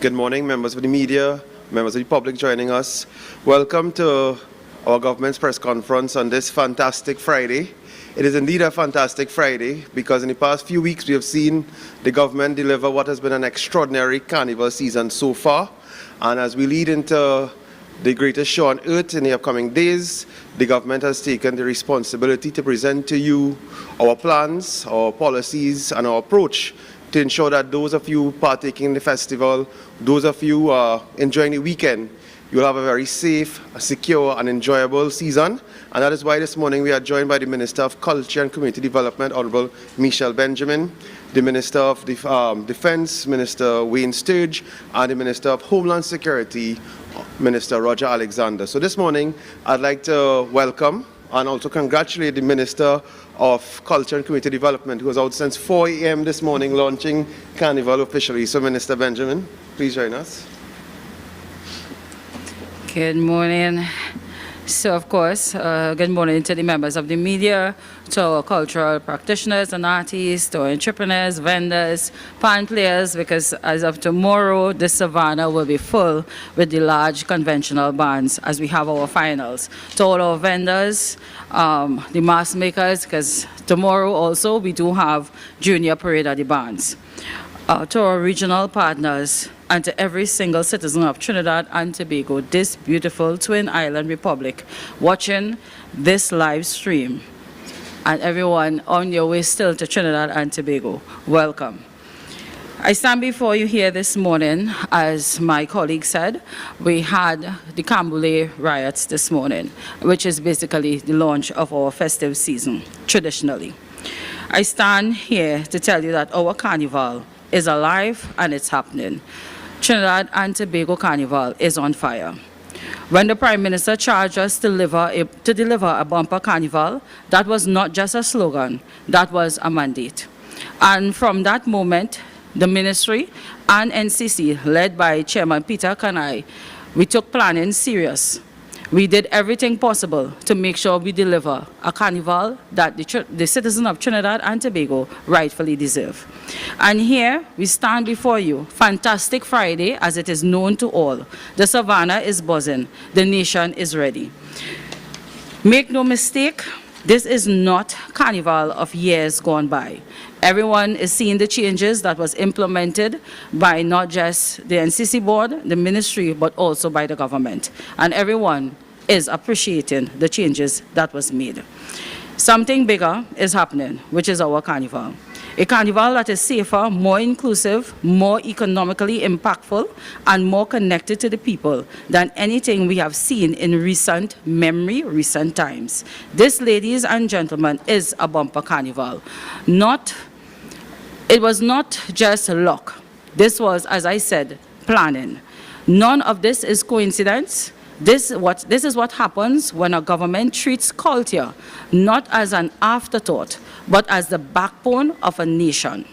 Good morning, members of the media, members of the public joining us. Welcome to our government's press conference on this fantastic Friday. It is indeed a fantastic Friday because in the past few weeks we have seen the government deliver what has been an extraordinary carnival season so far. And as we lead into the greatest show on earth in the upcoming days, the government has taken the responsibility to present to you our plans, our policies, and our approach to ensure that those of you partaking in the festival, those of you enjoying the weekend, you'll have a very safe, secure, and enjoyable season. And that is why this morning we are joined by the Minister of Culture and Community Development, Honorable Michelle Benjamin, the Minister of Defense, Minister Wayne Sturge, and the Minister of Homeland Security, Minister Roger Alexander. So this morning, I'd like to welcome and also congratulate the Minister of Culture and Community Development, who was out since 4 a.m. this morning launching Carnival officially. So Minister Benjamin, please join us. Good morning. So, of course, good morning to the members of the media, to our cultural practitioners and artists, to our entrepreneurs, vendors, pan players, because as of tomorrow, the Savannah will be full with the large conventional bands as we have our finals. To all our vendors, the mask makers, because tomorrow also we do have Junior Parade at the bands. To our regional partners, and to every single citizen of Trinidad and Tobago, this beautiful Twin Island Republic, watching this live stream, and everyone on your way still to Trinidad and Tobago, welcome. I stand before you here this morning, as my colleague said, we had the Cambule riots this morning, which is basically the launch of our festive season, traditionally. I stand here to tell you that our carnival is alive and it's happening. Trinidad and Tobago Carnival is on fire. When the Prime Minister charged us to deliver a bumper carnival, that was not just a slogan, that was a mandate. And from that moment, the Ministry and NCC, led by Chairman Peter Kanai, we took planning serious. We did everything possible to make sure we deliver a carnival that the citizens of Trinidad and Tobago rightfully deserve. And here we stand before you, fantastic Friday as it is known to all. The Savannah is buzzing, the nation is ready. Make no mistake, this is not carnival of years gone by. Everyone is seeing the changes that was implemented by not just the NCC board, the ministry, but also by the government. And everyone is appreciating the changes that was made. Something bigger is happening, which is our carnival. A carnival that is safer, more inclusive, more economically impactful, and more connected to the people than anything we have seen in recent memory, recent times. This, ladies and gentlemen, is a bumper carnival. It was not just luck. This was, as I said, planning. None of this is coincidence. This is what happens when a government treats culture not as an afterthought, but as the backbone of a nation.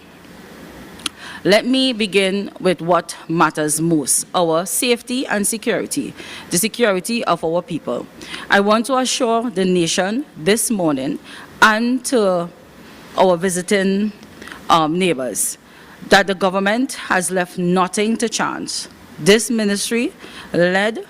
Let me begin with what matters most, our safety and security, the security of our people. I want to assure the nation this morning and to our visiting neighbors that the government has left nothing to chance. This ministry led,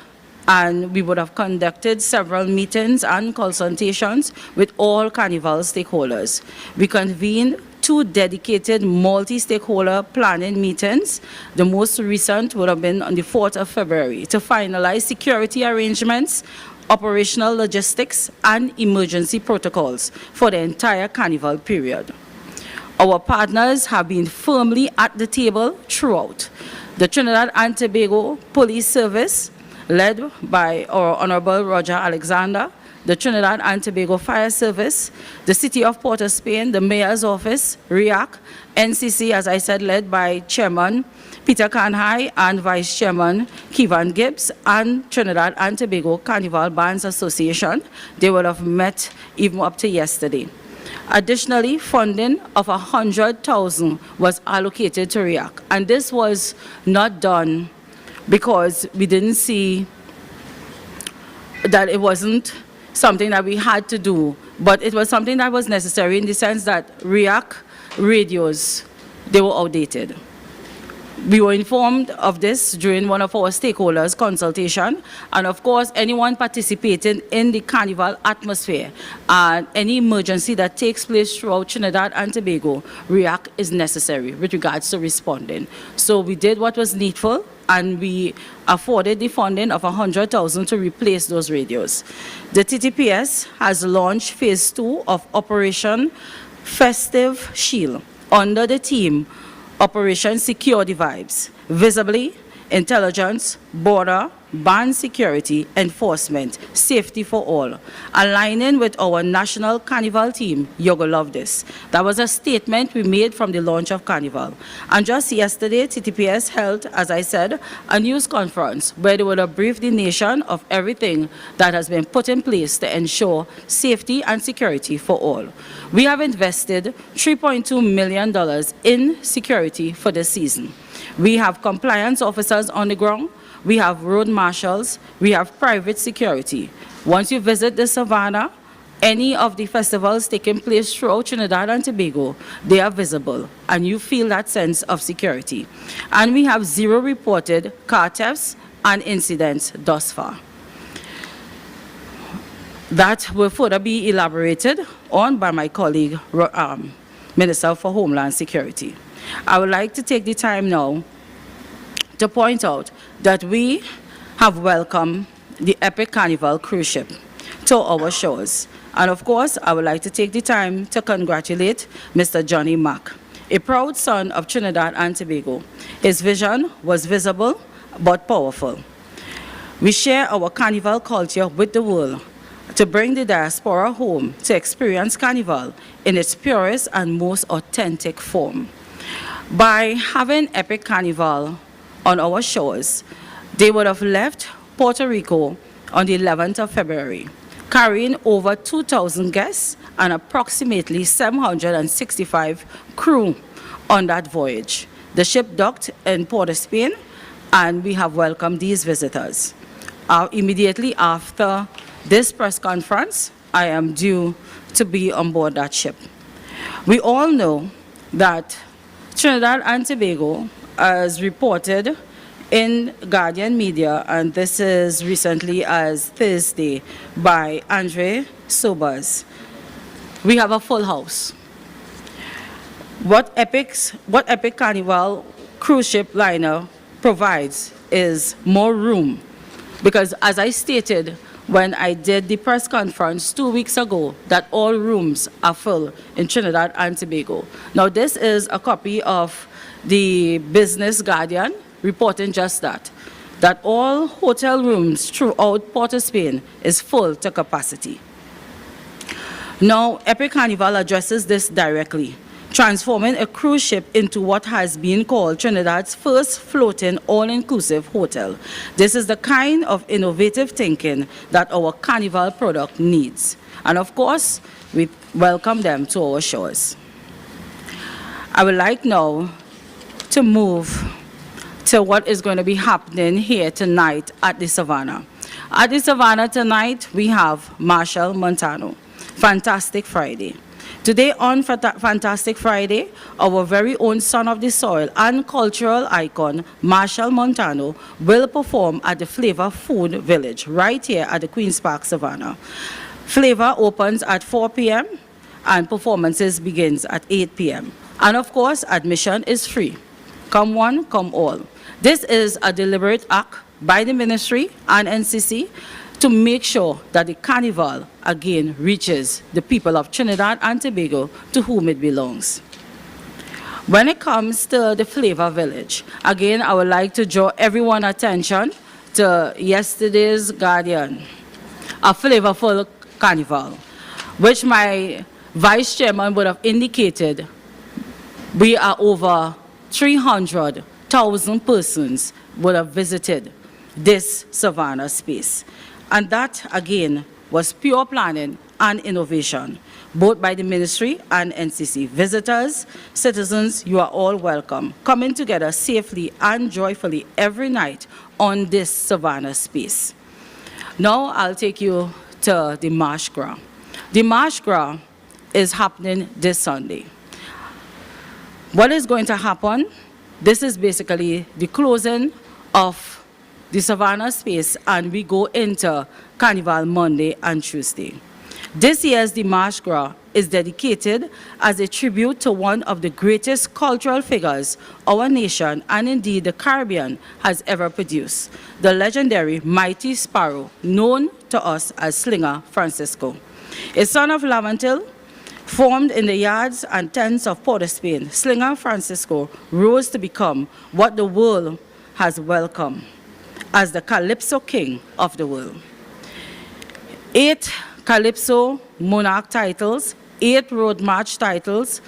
and we would have conducted several meetings and consultations with all carnival stakeholders. We convened 2 dedicated multi-stakeholder planning meetings. The most recent would have been on the 4th of February to finalize security arrangements, operational logistics, and emergency protocols for the entire carnival period. Our partners have been firmly at the table throughout. The Trinidad and Tobago Police Service, led by our Honorable Roger Alexander, the Trinidad and Tobago Fire Service, the City of Port of Spain, the Mayor's Office, RIAC, NCC, as I said, led by Chairman Peter Kanhai and Vice Chairman Kevin Gibbs, and Trinidad and Tobago Carnival Bands Association. They would have met even up to yesterday. Additionally, funding of 100,000 was allocated to RIAC, and this was not done because we didn't see that it wasn't something that we had to do, but it was something that was necessary in the sense that RIAC radios, they were outdated. We were informed of this during one of our stakeholders' consultation, and of course, anyone participating in the Carnival atmosphere and any emergency that takes place throughout Trinidad and Tobago, REACT is necessary with regards to responding. So we did what was needful, and we afforded the funding of $100,000 to replace those radios. The TTPS has launched phase 2 of Operation Festive Shield under the theme Operation Secure the Vibes, visibly, intelligence, border, band security, enforcement, safety for all. Aligning with our national Carnival team, you're going to love this. That was a statement we made from the launch of Carnival. And just yesterday, TTPS held, as I said, a news conference where they would have briefed the nation of everything that has been put in place to ensure safety and security for all. We have invested $3.2 million in security for this season. We have compliance officers on the ground, we have road marshals, we have private security. Once you visit the Savannah, any of the festivals taking place throughout Trinidad and Tobago, they are visible, and you feel that sense of security. And we have 0 reported car thefts and incidents thus far. That will further be elaborated on by my colleague, Minister for Homeland Security. I would like to take the time now to point out that we have welcomed the Epic Carnival cruise ship to our shores. And of course, I would like to take the time to congratulate Mr. Johnny Mack, a proud son of Trinidad and Tobago. His vision was visible but powerful. We share our Carnival culture with the world to bring the diaspora home to experience Carnival in its purest and most authentic form. By having Epic Carnival on our shores, they would have left Puerto Rico on the 11th of February, carrying over 2,000 guests and approximately 765 crew on that voyage. The ship docked in Port of Spain, and we have welcomed these visitors. Immediately after this press conference, I am due to be on board that ship. We all know that Trinidad and Tobago, as reported in Guardian Media, and this is recently as Thursday by Andre Sobers, we have a full house. What Epic Carnival cruise ship liner provides is more room, because as I stated when I did the press conference 2 weeks ago, that all rooms are full in Trinidad and Tobago. Now, this is a copy of the Business Guardian reporting just that all hotel rooms throughout Port of Spain is full to capacity. Now, Epic Carnival addresses this directly, transforming a cruise ship into what has been called Trinidad's first floating all-inclusive hotel. This is the kind of innovative thinking that our Carnival product needs. And of course, we welcome them to our shores. I would like now to move to what is going to be happening here tonight at the Savannah. At the Savannah tonight, we have Marshall Montano, Fantastic Friday. Today on Fantastic Friday, our very own son of the soil and cultural icon, Marshall Montano, will perform at the Flavor Food Village, right here at the Queen's Park, Savannah. Flavor opens at 4 p.m. and performances begins at 8 p.m. And of course, admission is free. Come one, come all. This is a deliberate act by the ministry and NCC to make sure that the Carnival, again, reaches the people of Trinidad and Tobago to whom it belongs. When it comes to the Flavor Village, again, I would like to draw everyone's attention to yesterday's Guardian, a flavorful Carnival, which my Vice Chairman would have indicated we are over 300,000 persons would have visited this Savannah space. And that, again, was pure planning and innovation, both by the ministry and NCC. Visitors, citizens, you are all welcome, coming together safely and joyfully every night on this Savannah space. Now I'll take you to the Marsh Gras. The Marsh Gras is happening this Sunday. What is going to happen This is basically the closing of the Savannah space, and we go into Carnival Monday and Tuesday. This year's the Mardi Gras is dedicated as a tribute to one of the greatest cultural figures our nation and indeed the Caribbean has ever produced, the legendary Mighty Sparrow, known to us as Slinger Francisco. A son of Lavantil, formed in the yards and tents of Port of Spain, Slinger Francisco rose to become what the world has welcomed as the Calypso King of the world. 8 Calypso monarch titles, 8 road march titles,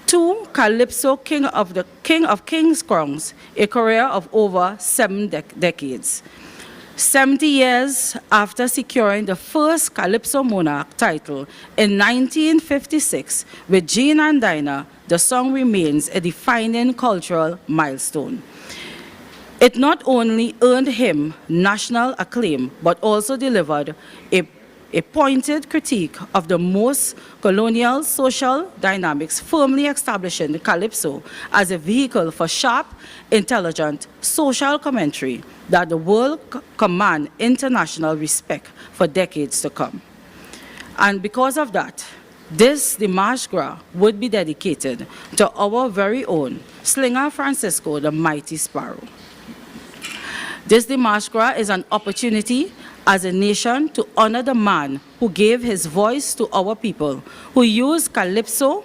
2 Calypso King of Kings crowns, a career of over 7 decades. 70 years after securing the first Calypso monarch title in 1956 with Jean and Dinah, the song remains a defining cultural milestone. It not only earned him national acclaim, but also delivered a pointed critique of the most colonial social dynamics, firmly establishing the Calypso as a vehicle for sharp, intelligent social commentary that the world command international respect for decades to come. And because of that, the Mardi Gras would be dedicated to our very own Slinger Francisco, the Mighty Sparrow. The Mardi Gras is an opportunity as a nation to honor the man who gave his voice to our people, who used Calypso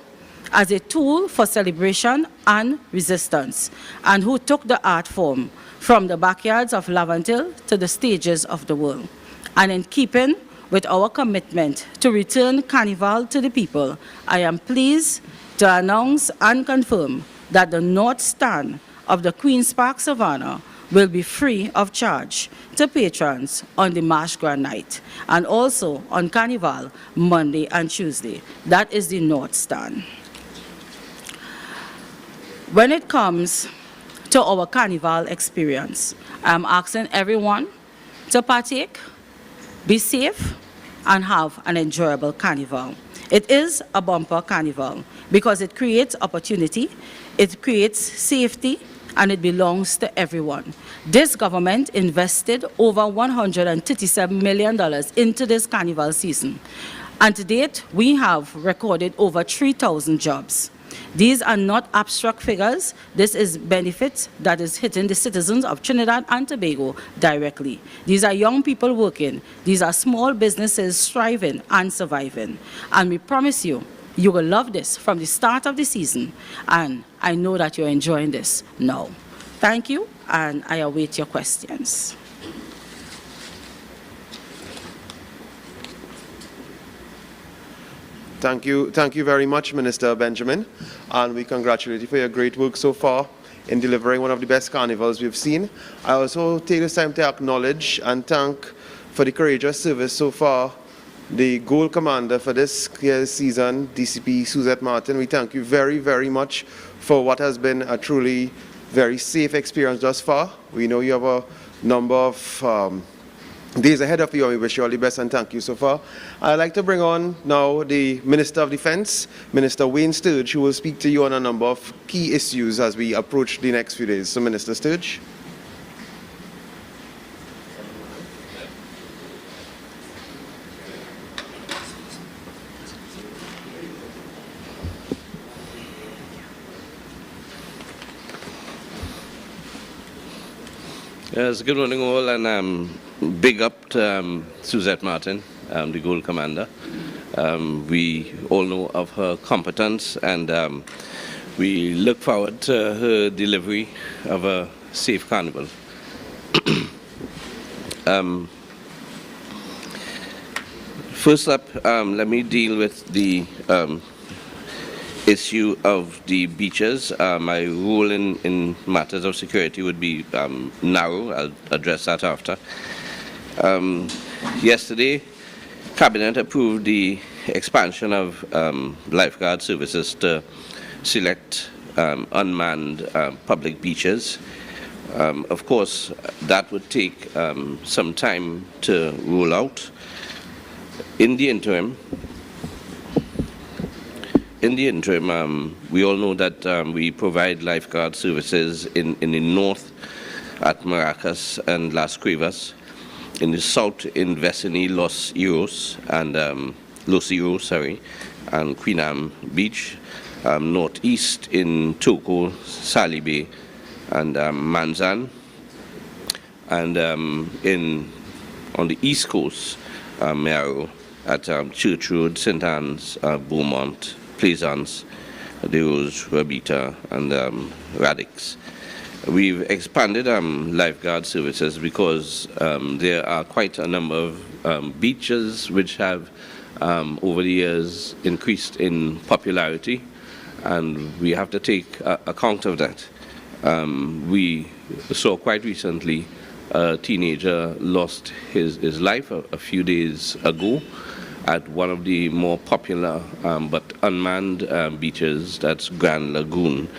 as a tool for celebration and resistance, and who took the art form from the backyards of Lavantil to the stages of the world. And in keeping with our commitment to return Carnival to the people, I am pleased to announce and confirm that the North Stand of the Queen's Park Savannah will be free of charge to patrons on the Mardi Gras night and also on Carnival Monday and Tuesday. That is the North Stand. When it comes to our Carnival experience, I'm asking everyone to partake, be safe, and have an enjoyable Carnival. It is a bumper Carnival because it creates opportunity, it creates safety, and it belongs to everyone. This government invested over $137 million into this Carnival season. And to date, we have recorded over 3,000 jobs. These are not abstract figures. This is benefits that is hitting the citizens of Trinidad and Tobago directly. These are young people working. These are small businesses thriving and surviving. And we promise you, you will love this from the start of the season, and I know that you're enjoying this now. Thank you, and I await your questions. Thank you very much, Minister Benjamin, and we congratulate you for your great work so far in delivering one of the best carnivals we've seen. I also take this time to acknowledge and thank for the courageous service so far the goal commander for this year's season, DCP Suzette Martin. We thank you very, very much for what has been a truly very safe experience thus far. We know you have a number of days ahead of you, and we wish you all the best and thank you so far. I'd like to bring on now the Minister of Defense, Minister Wayne Sturge, who will speak to you on a number of key issues as we approach the next few days. So, Minister Sturge. Yes, good morning all, and big up to Suzette Martin, the Gold Commander. We all know of her competence, and we look forward to her delivery of a safe carnival. First up, let me deal with the issue of the beaches. My role in matters of security would be narrow. I'll address that after. Yesterday, Cabinet approved the expansion of lifeguard services to select unmanned public beaches. Of course, that would take some time to roll out. In the interim, in the interim, we all know that we provide lifeguard services in the north at Maracas and Las Cuevas, in the south in Vecini, Los Euros, and Queen Anne Beach, northeast in Toco, Sally Bay, and Manzan, and on the east coast, Merrow, at Church Road, St. Anne's, Beaumont, Plaisance, De Rose, Rabita, and Radix. We've expanded lifeguard services because there are quite a number of beaches which have over the years increased in popularity, and we have to take account of that. We saw quite recently a teenager lost his life a few days ago at one of the more popular but unmanned beaches, that's Grand Lagoon.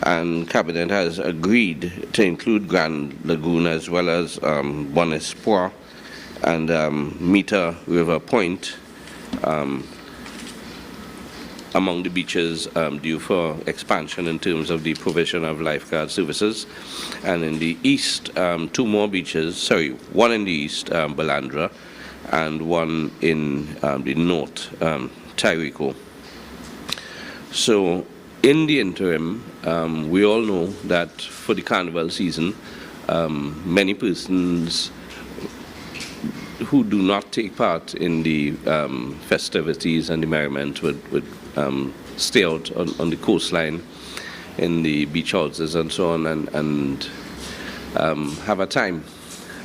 And Cabinet has agreed to include Grand Lagoon as well as Bon Espoir and Mita River Point among the beaches due for expansion in terms of the provision of lifeguard services. And in the east, two more beaches, one in the east, Balandra, and one in the north, Tyrico. So in the interim, we all know that for the Carnival season, many persons who do not take part in the festivities and the merriment would stay out on the coastline, in the beach houses and so on, and have a time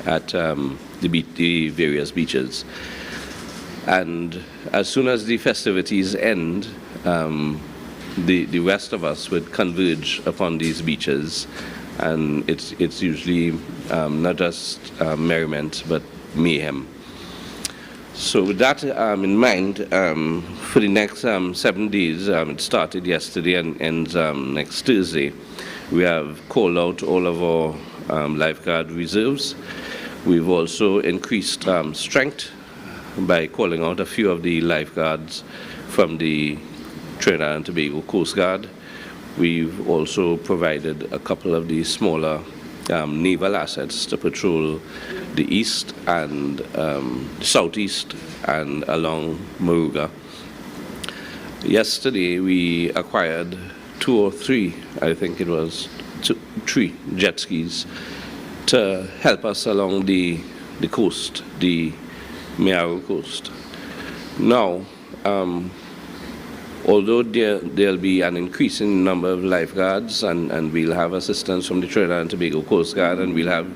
at the various beaches. And as soon as the festivities end, the rest of us would converge upon these beaches, and it's usually not just merriment but mayhem. So with that in mind, for the next 7 days, it started yesterday and ends next Thursday, we have called out all of our lifeguard reserves. We've also increased strength by calling out a few of the lifeguards from the Trinidad and Tobago Coast Guard. We've also provided a couple of the smaller naval assets to patrol the east and southeast and along Moruga. Yesterday we acquired 2 or 3, I think it was 3 jet skis to help us along the coast, the Merrow coast. Now, although there'll be an increasing number of lifeguards and we'll have assistance from the Trinidad and Tobago Coast Guard and we'll have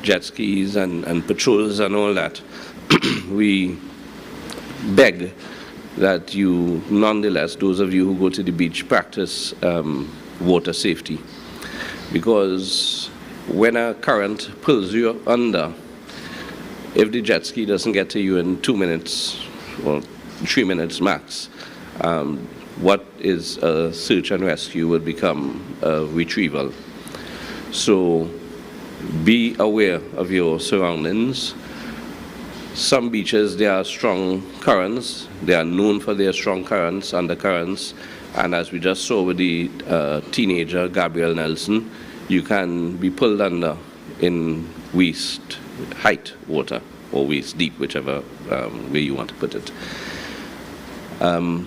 jet skis and patrols and all that, we beg that you, nonetheless, those of you who go to the beach, practice water safety. Because when a current pulls you under, if the jet ski doesn't get to you in 2 minutes or 3 minutes max, what is a search and rescue would become a retrieval. So be aware of your surroundings. Some beaches, there are strong currents. They are known for their strong currents, undercurrents, and as we just saw with the teenager, Gabriel Nelson, you can be pulled under in waist height water or waist deep, whichever way you want to put it.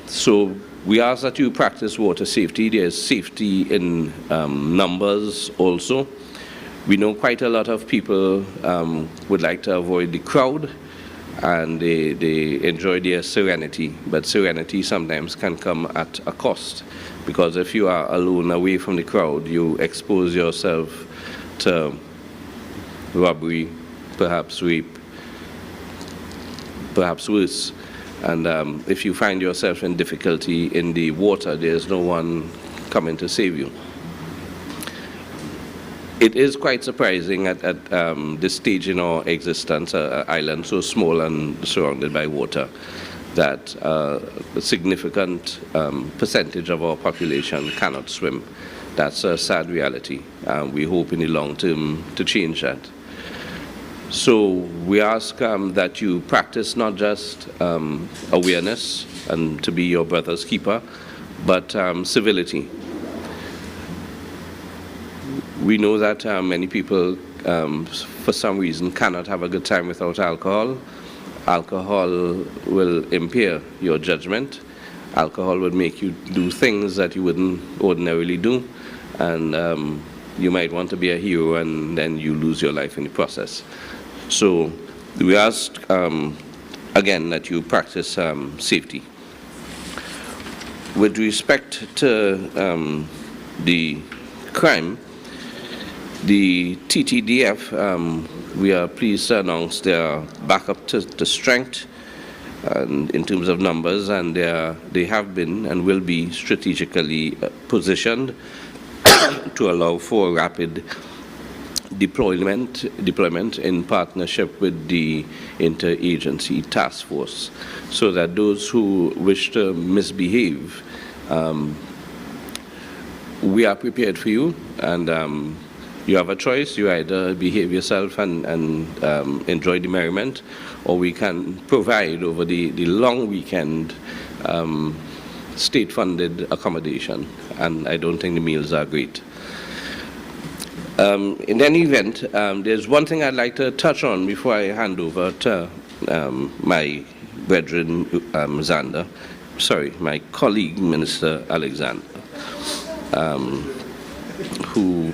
So we ask that you practice water safety. There's safety in numbers also. We know quite a lot of people would like to avoid the crowd, and they enjoy their serenity, but serenity sometimes can come at a cost, because if you are alone away from the crowd, you expose yourself to robbery, perhaps rape, perhaps worse. And if you find yourself in difficulty in the water, there's no one coming to save you. It is quite surprising at this stage in our existence, an island so small and surrounded by water, that a significant percentage of our population cannot swim. That's a sad reality. We hope in the long term to change that. So we ask that you practice not just awareness and to be your brother's keeper, but civility. We know that many people, for some reason, cannot have a good time without alcohol. Alcohol will impair your judgment. Alcohol would make you do things that you wouldn't ordinarily do, and you might want to be a hero, and then you lose your life in the process. So we ask, again, that you practice safety. With respect to the crime, the TTDF, we are pleased to announce they are back up to strength and in terms of numbers, and they have been and will be strategically positioned to allow for rapid deployment in partnership with the interagency task force, so that those who wish to misbehave, we are prepared for you, and you have a choice. You either behave yourself and enjoy the merriment, or we can provide over the long weekend state-funded accommodation, and I don't think the meals are great. In any event, there's one thing I'd like to touch on before I hand over to my brethren, my colleague, Minister Alexander, who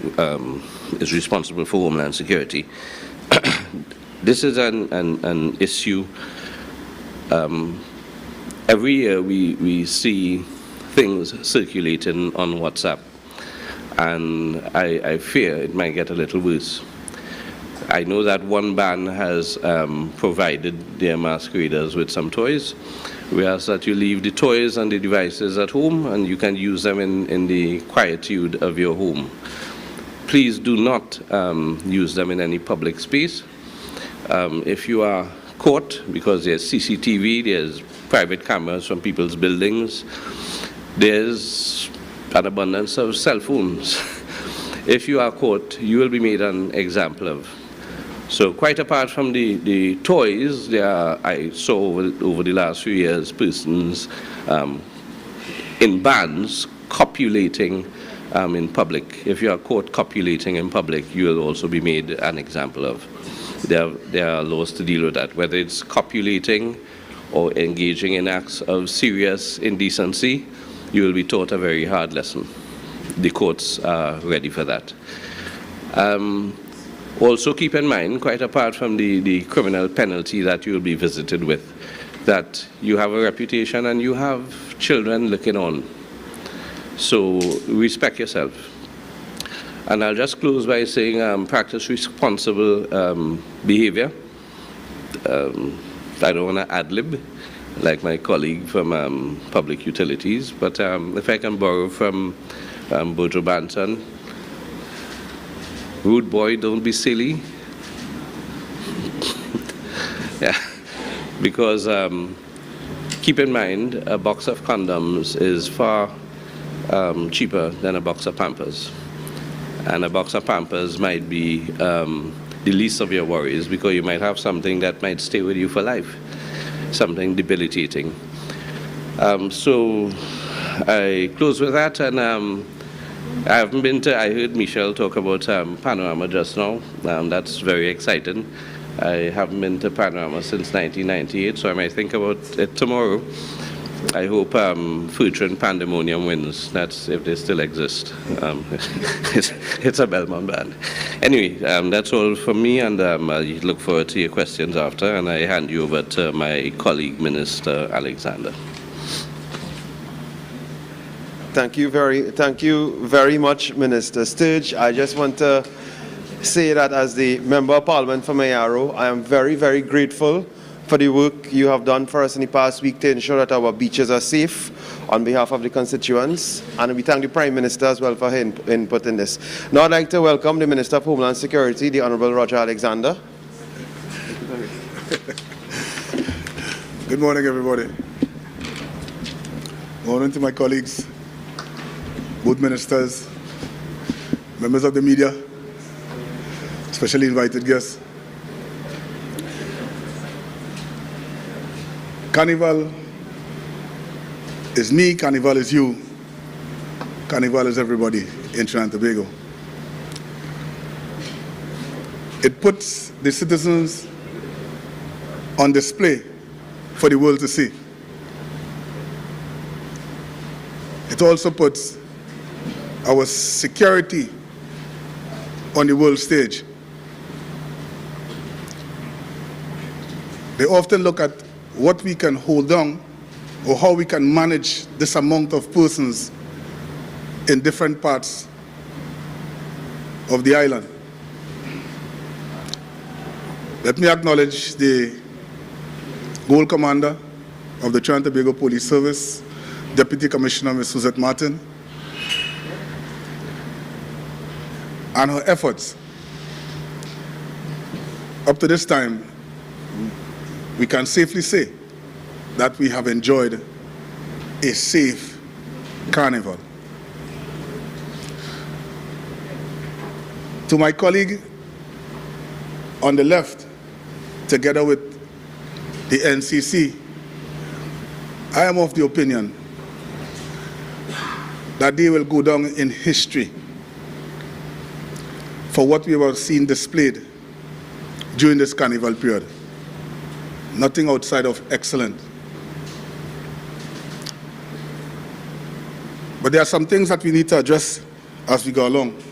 is responsible for Homeland Security. This is an issue. Every year we see things circulating on WhatsApp, and I fear it might get a little worse. I know that one band has provided their masqueraders with some toys. We ask that you leave the toys and the devices at home, and you can use them in the quietude of your home. Please do not use them in any public space. If you are caught, because there's CCTV, there's private cameras from people's buildings, there's an abundance of cell phones. If you are caught, you will be made an example of. So quite apart from the toys, I saw over the last few years persons in bands copulating in public. If you are caught copulating in public, you will also be made an example of. There are laws to deal with that, whether it's copulating or engaging in acts of serious indecency. You will be taught a very hard lesson. The courts are ready for that. Also keep in mind, quite apart from the criminal penalty that you will be visited with, that you have a reputation and you have children looking on. So respect yourself. And I'll just close by saying practice responsible behavior. I don't want to ad-lib like my colleague from Public Utilities, but if I can borrow from Bojo Banton, rude boy, don't be silly. Yeah, because keep in mind, a box of condoms is far cheaper than a box of Pampers. And a box of Pampers might be the least of your worries, because you might have something that might stay with you for life, something debilitating. So I close with that, and I haven't been to, I heard Michelle talk about Panorama just now. That's very exciting. I haven't been to Panorama since 1998, so I might think about it tomorrow. I hope Future Pandemonium wins. That's if they still exist. It's a Belmont band. Anyway, that's all from me, and I look forward to your questions after, and I hand you over to my colleague, Minister Alexander. Thank you very much, Minister Sturge. I just want to say that as the Member of Parliament for Mayaro, I am very, very grateful for the work you have done for us in the past week to ensure that our beaches are safe on behalf of the constituents. And we thank the Prime Minister as well for her input in this. Now I'd like to welcome the Minister of Homeland Security, the Honourable Roger Alexander. Good morning, everybody. Morning to my colleagues, both ministers, members of the media, especially invited guests. Carnival is me, Carnival is you. Carnival is everybody in Trinidad and Tobago. It puts the citizens on display for the world to see. It also puts our security on the world stage. They often look at what we can hold on or how we can manage this amount of persons in different parts of the island. Let me acknowledge the Gold Commander of the Trinidad and Tobago Police Service, Deputy Commissioner Ms. Suzette Martin, and her efforts. Up to this time, we can safely say that we have enjoyed a safe carnival. To my colleague on the left, together with the NCC, I am of the opinion that they will go down in history for what we have seen displayed during this carnival period. Nothing outside of excellent. But there are some things that we need to address as we go along.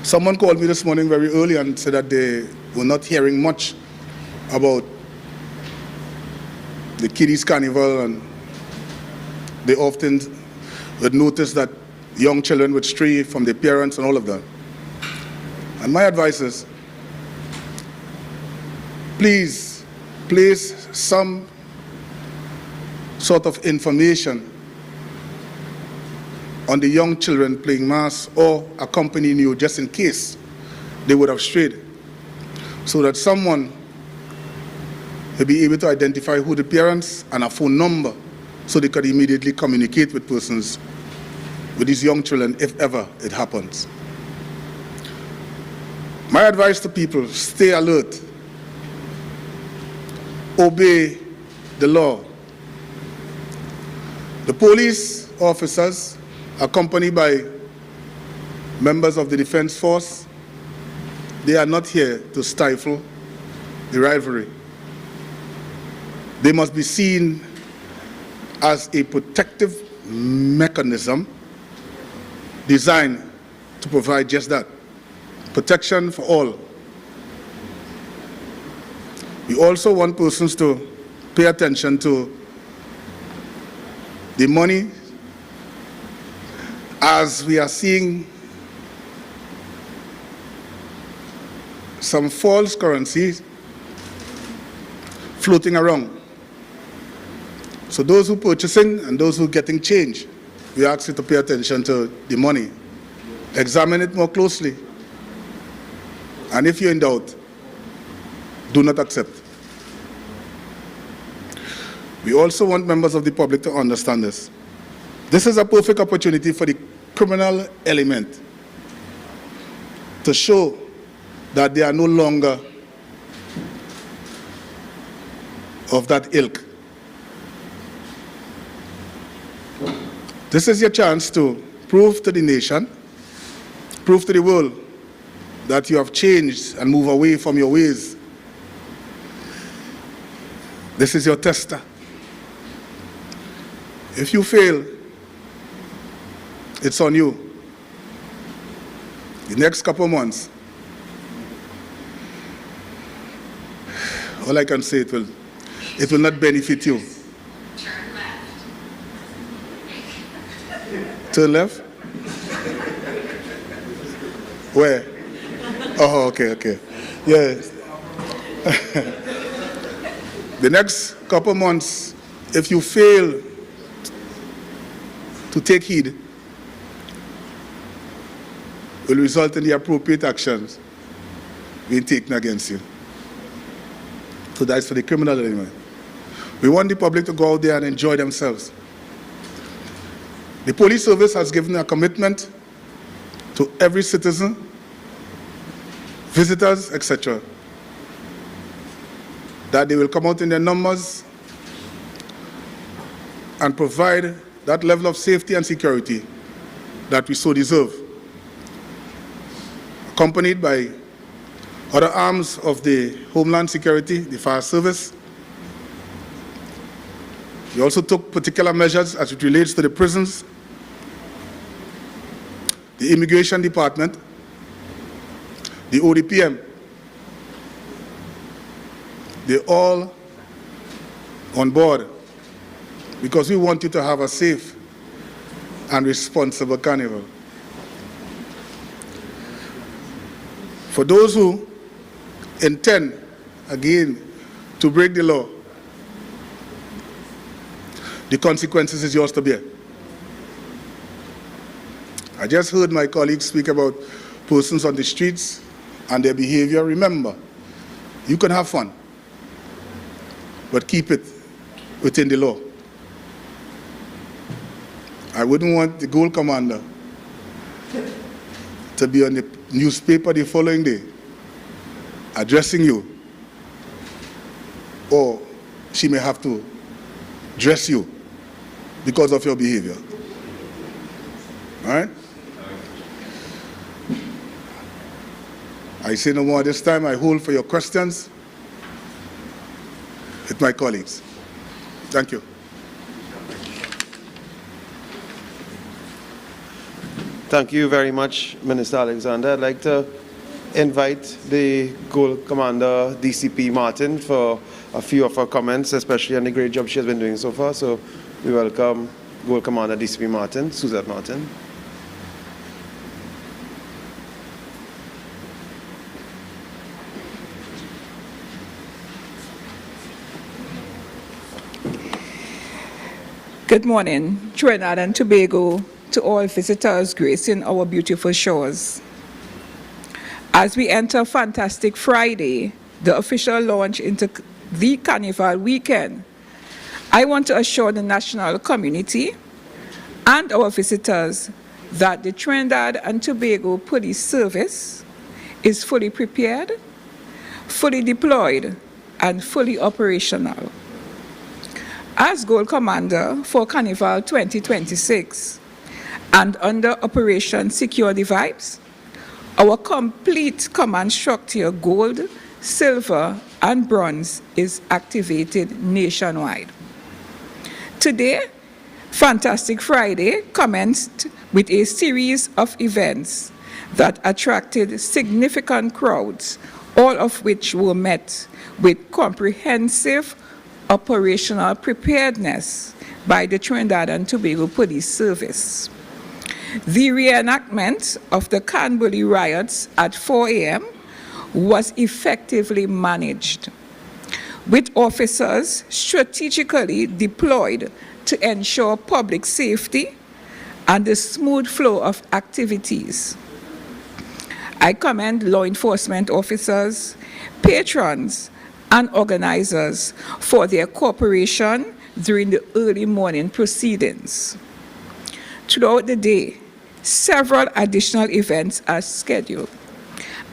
Someone called me this morning very early and said that they were not hearing much about the kiddies carnival, and they often would notice that young children would stray from their parents and all of that. And my advice is, please place some sort of information on the young children playing mass or accompanying you just in case they would have strayed, so that someone will be able to identify who the parents and a phone number so they could immediately communicate with persons, with these young children, if ever it happens. My advice to people, stay alert, obey the law. The police officers, accompanied by members of the defense force, they are not here to stifle the rivalry. They must be seen as a protective mechanism designed to provide just that, protection for all. We also want persons to pay attention to the money, as we are seeing some false currencies floating around. So those who are purchasing and those who are getting change, we ask you to pay attention to the money. Examine it more closely. And if you're in doubt, do not accept. We also want members of the public to understand this. This is a perfect opportunity for the criminal element to show that they are no longer of that ilk. This is your chance to prove to the nation, prove to the world that you have changed and move away from your ways. This is your tester. If you fail, it's on you. The next couple of months, all I can say, it will not benefit you. Turn left? Where? Oh, okay. Yeah. The next couple of months, if you fail to take heed, will result in the appropriate actions being taken against you. So that's for the criminal element. We want the public to go out there and enjoy themselves. The police service has given a commitment to every citizen, visitors, etc., that they will come out in their numbers and provide that level of safety and security that we so deserve, accompanied by other arms of the Homeland Security, the Fire Service. We also took particular measures as it relates to the prisons, the Immigration Department, the ODPM. They're all on board because we want you to have a safe and responsible carnival. For those who intend, again, to break the law, the consequences is yours to bear. I just heard my colleagues speak about persons on the streets and their behavior. Remember, you can have fun, but keep it within the law. I wouldn't want the goal commander to be on the newspaper the following day addressing you, or she may have to dress you because of your behavior. All right? I say no more this time. I hold for your questions with my colleagues. Thank you. Thank you very much, Minister Alexander. I'd like to invite the Goal Commander, DCP Martin, for a few of her comments, especially on the great job she has been doing so far. So we welcome Goal Commander DCP Martin, Suzette Martin. Good morning, Trinidad and Tobago, to all visitors gracing our beautiful shores. As we enter Fantastic Friday, the official launch into the Carnival weekend, I want to assure the national community and our visitors that the Trinidad and Tobago Police Service is fully prepared, fully deployed, and fully operational. As Goal Commander for Carnival 2026 and under Operation Secure the Vibes, our complete command structure, gold, silver, and bronze, is activated nationwide. Today, Fantastic Friday commenced with a series of events that attracted significant crowds, all of which were met with comprehensive operational preparedness by the Trinidad and Tobago Police Service. The reenactment of the Carnival riots at 4 a.m. was effectively managed, with officers strategically deployed to ensure public safety and the smooth flow of activities. I commend law enforcement officers, patrons, and organizers for their cooperation during the early morning proceedings. Throughout the day, several additional events are scheduled,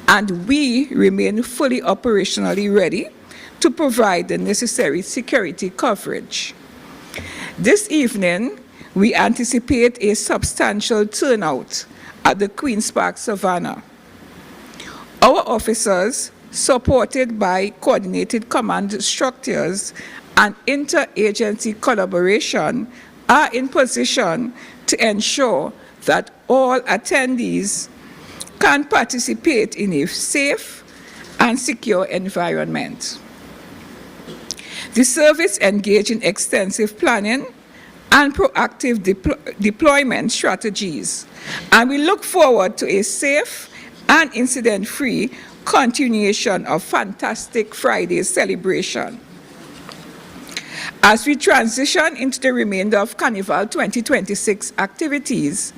and we remain fully operationally ready to provide the necessary security coverage. This evening, we anticipate a substantial turnout at the Queen's Park Savannah. Our officers, supported by coordinated command structures and interagency collaboration, are in position to ensure that all attendees can participate in a safe and secure environment. The service engaged in extensive planning and proactive deployment strategies, and we look forward to a safe and incident-free continuation of Fantastic Friday celebration. As we transition into the remainder of Carnival 2026 activities,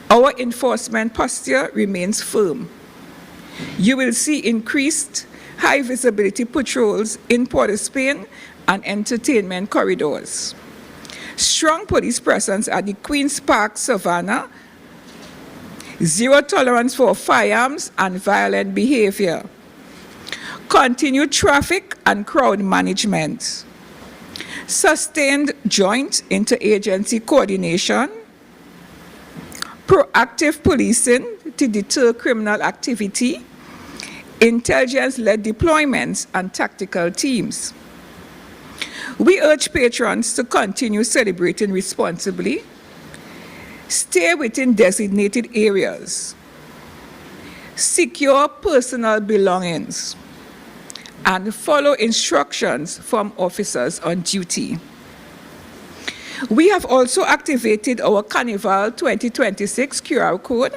our enforcement posture remains firm. You will see increased high-visibility patrols in Port of Spain and entertainment corridors. Strong police presence at the Queen's Park Savannah, zero tolerance for firearms and violent behavior, continued traffic and crowd management, sustained joint interagency coordination, proactive policing to deter criminal activity, intelligence-led deployments, and tactical teams. We urge patrons to continue celebrating responsibly, stay within designated areas, secure personal belongings, and follow instructions from officers on duty. We have also activated our Carnival 2026 QR code.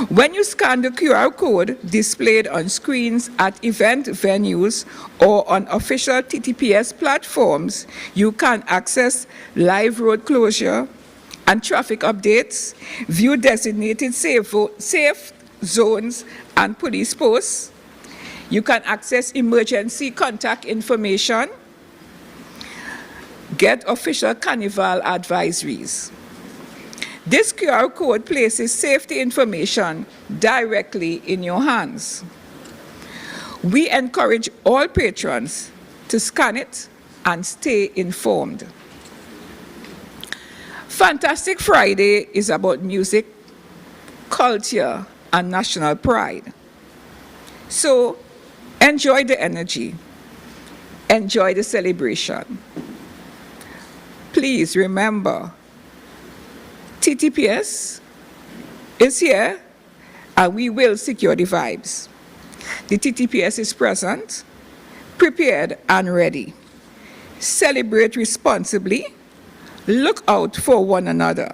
When you scan the QR code displayed on screens at event venues or on official TTPS platforms, you can access live road closure and traffic updates, view designated safe zones and police posts. You can access emergency contact information, get official Carnival advisories. This QR code places safety information directly in your hands. We encourage all patrons to scan it and stay informed. Fantastic Friday is about music, culture, and national pride. So enjoy the energy, enjoy the celebration. Please remember, TTPS is here and we will secure the vibes. The TTPS is present, prepared and ready. Celebrate responsibly, look out for one another.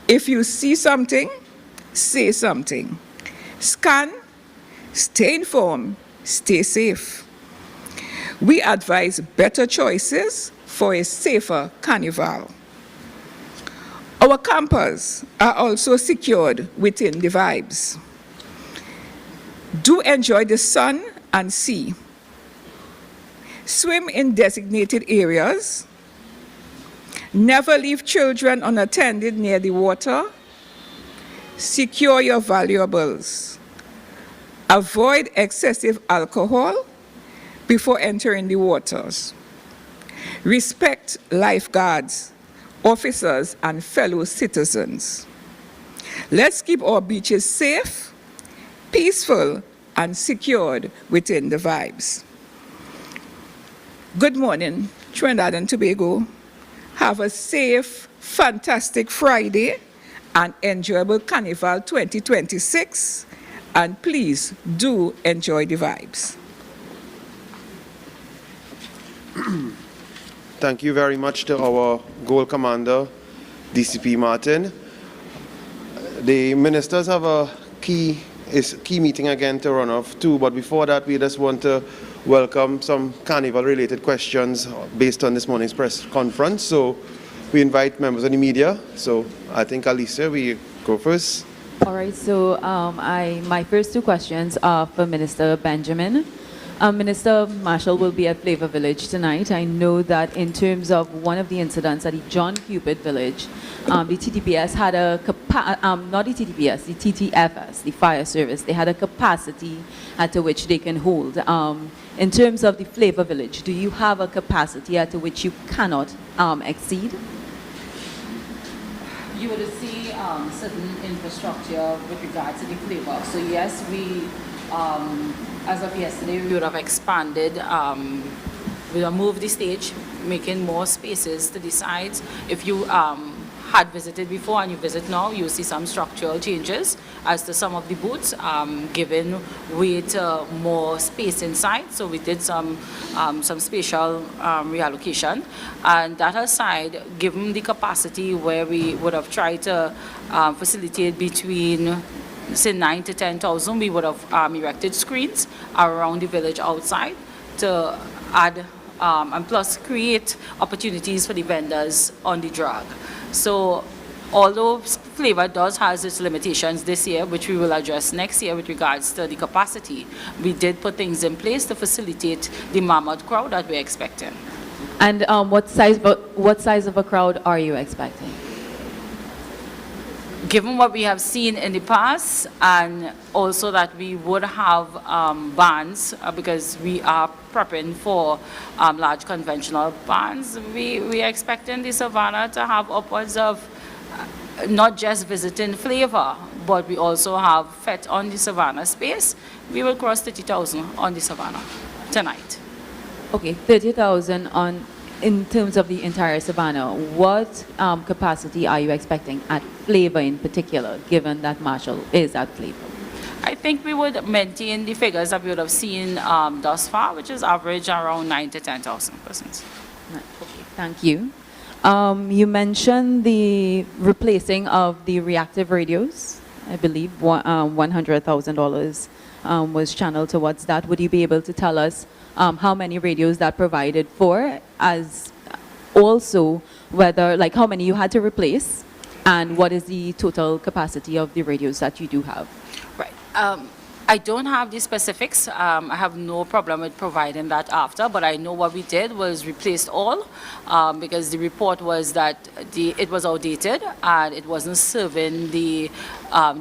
If you see something, say something. Scan, stay informed, stay safe. We advise better choices for a safer Carnival. Our campers are also secured within the vibes. Do enjoy the sun and sea. Swim in designated areas. Never leave children unattended near the water. Secure your valuables. Avoid excessive alcohol before entering the waters. Respect lifeguards, officers, and fellow citizens. Let's keep our beaches safe, peaceful, and secured within the vibes. Good morning, Trinidad and Tobago. Have a safe, fantastic Friday and enjoyable Carnival 2026. And please do enjoy the vibes. Thank you very much to our Goal Commander, DCP Martin. The ministers have a key meeting again to run off too, but before that we just want to welcome some Carnival related questions based on this morning's press conference. So we invite members of the media. So I think Alicia, we go first. All right, so my first two questions are for Minister Benjamin. Minister Marshall will be at Flavor Village tonight. I know that in terms of one of the incidents at the John Cupid Village, the TTPS had a not the TTPS, the TTFS, the fire service, they had a capacity at which they can hold. In terms of the Flavor Village, do you have a capacity at which you cannot exceed? You would see certain infrastructure with regard to the flavor. So yes, we, as of yesterday, we would have expanded, we have moved the stage, making more spaces to the sides. If you had visited before and you visit now, you'll see some structural changes as to some of the booths, giving way to more space inside. So we did some spatial reallocation. And that aside, given the capacity where we would have tried to facilitate between say 9 to 10,000, we would have erected screens around the village outside to add and plus create opportunities for the vendors on the drag. So although Flavor does have its limitations this year, which we will address next year with regards to the capacity, we did put things in place to facilitate the mammoth crowd that we're expecting. And what size of a crowd are you expecting? Given what we have seen in the past, and also that we would have bands, because we are prepping for large conventional bands, we are expecting the Savannah to have upwards of not just visiting flavor, but we also have FET on the Savannah space. We will cross 30,000 on the Savannah tonight. Okay, 30,000 on, in terms of the entire Savannah. What capacity are you expecting at Flavor in particular, given that Marshall is at Flavor? I think we would maintain the figures that we would have seen thus far, which is average around 9 to 10,000 persons. Okay, thank you. You mentioned the replacing of the reactive radios. I believe $100,000 was channeled towards that. Would you be able to tell us how many radios that provided for, as also whether, like, how many you had to replace, and what is the total capacity of the radios that you do have? Right. I don't have the specifics. I have no problem with providing that after, but I know what we did was replaced all, because the report was that it was outdated and it wasn't serving the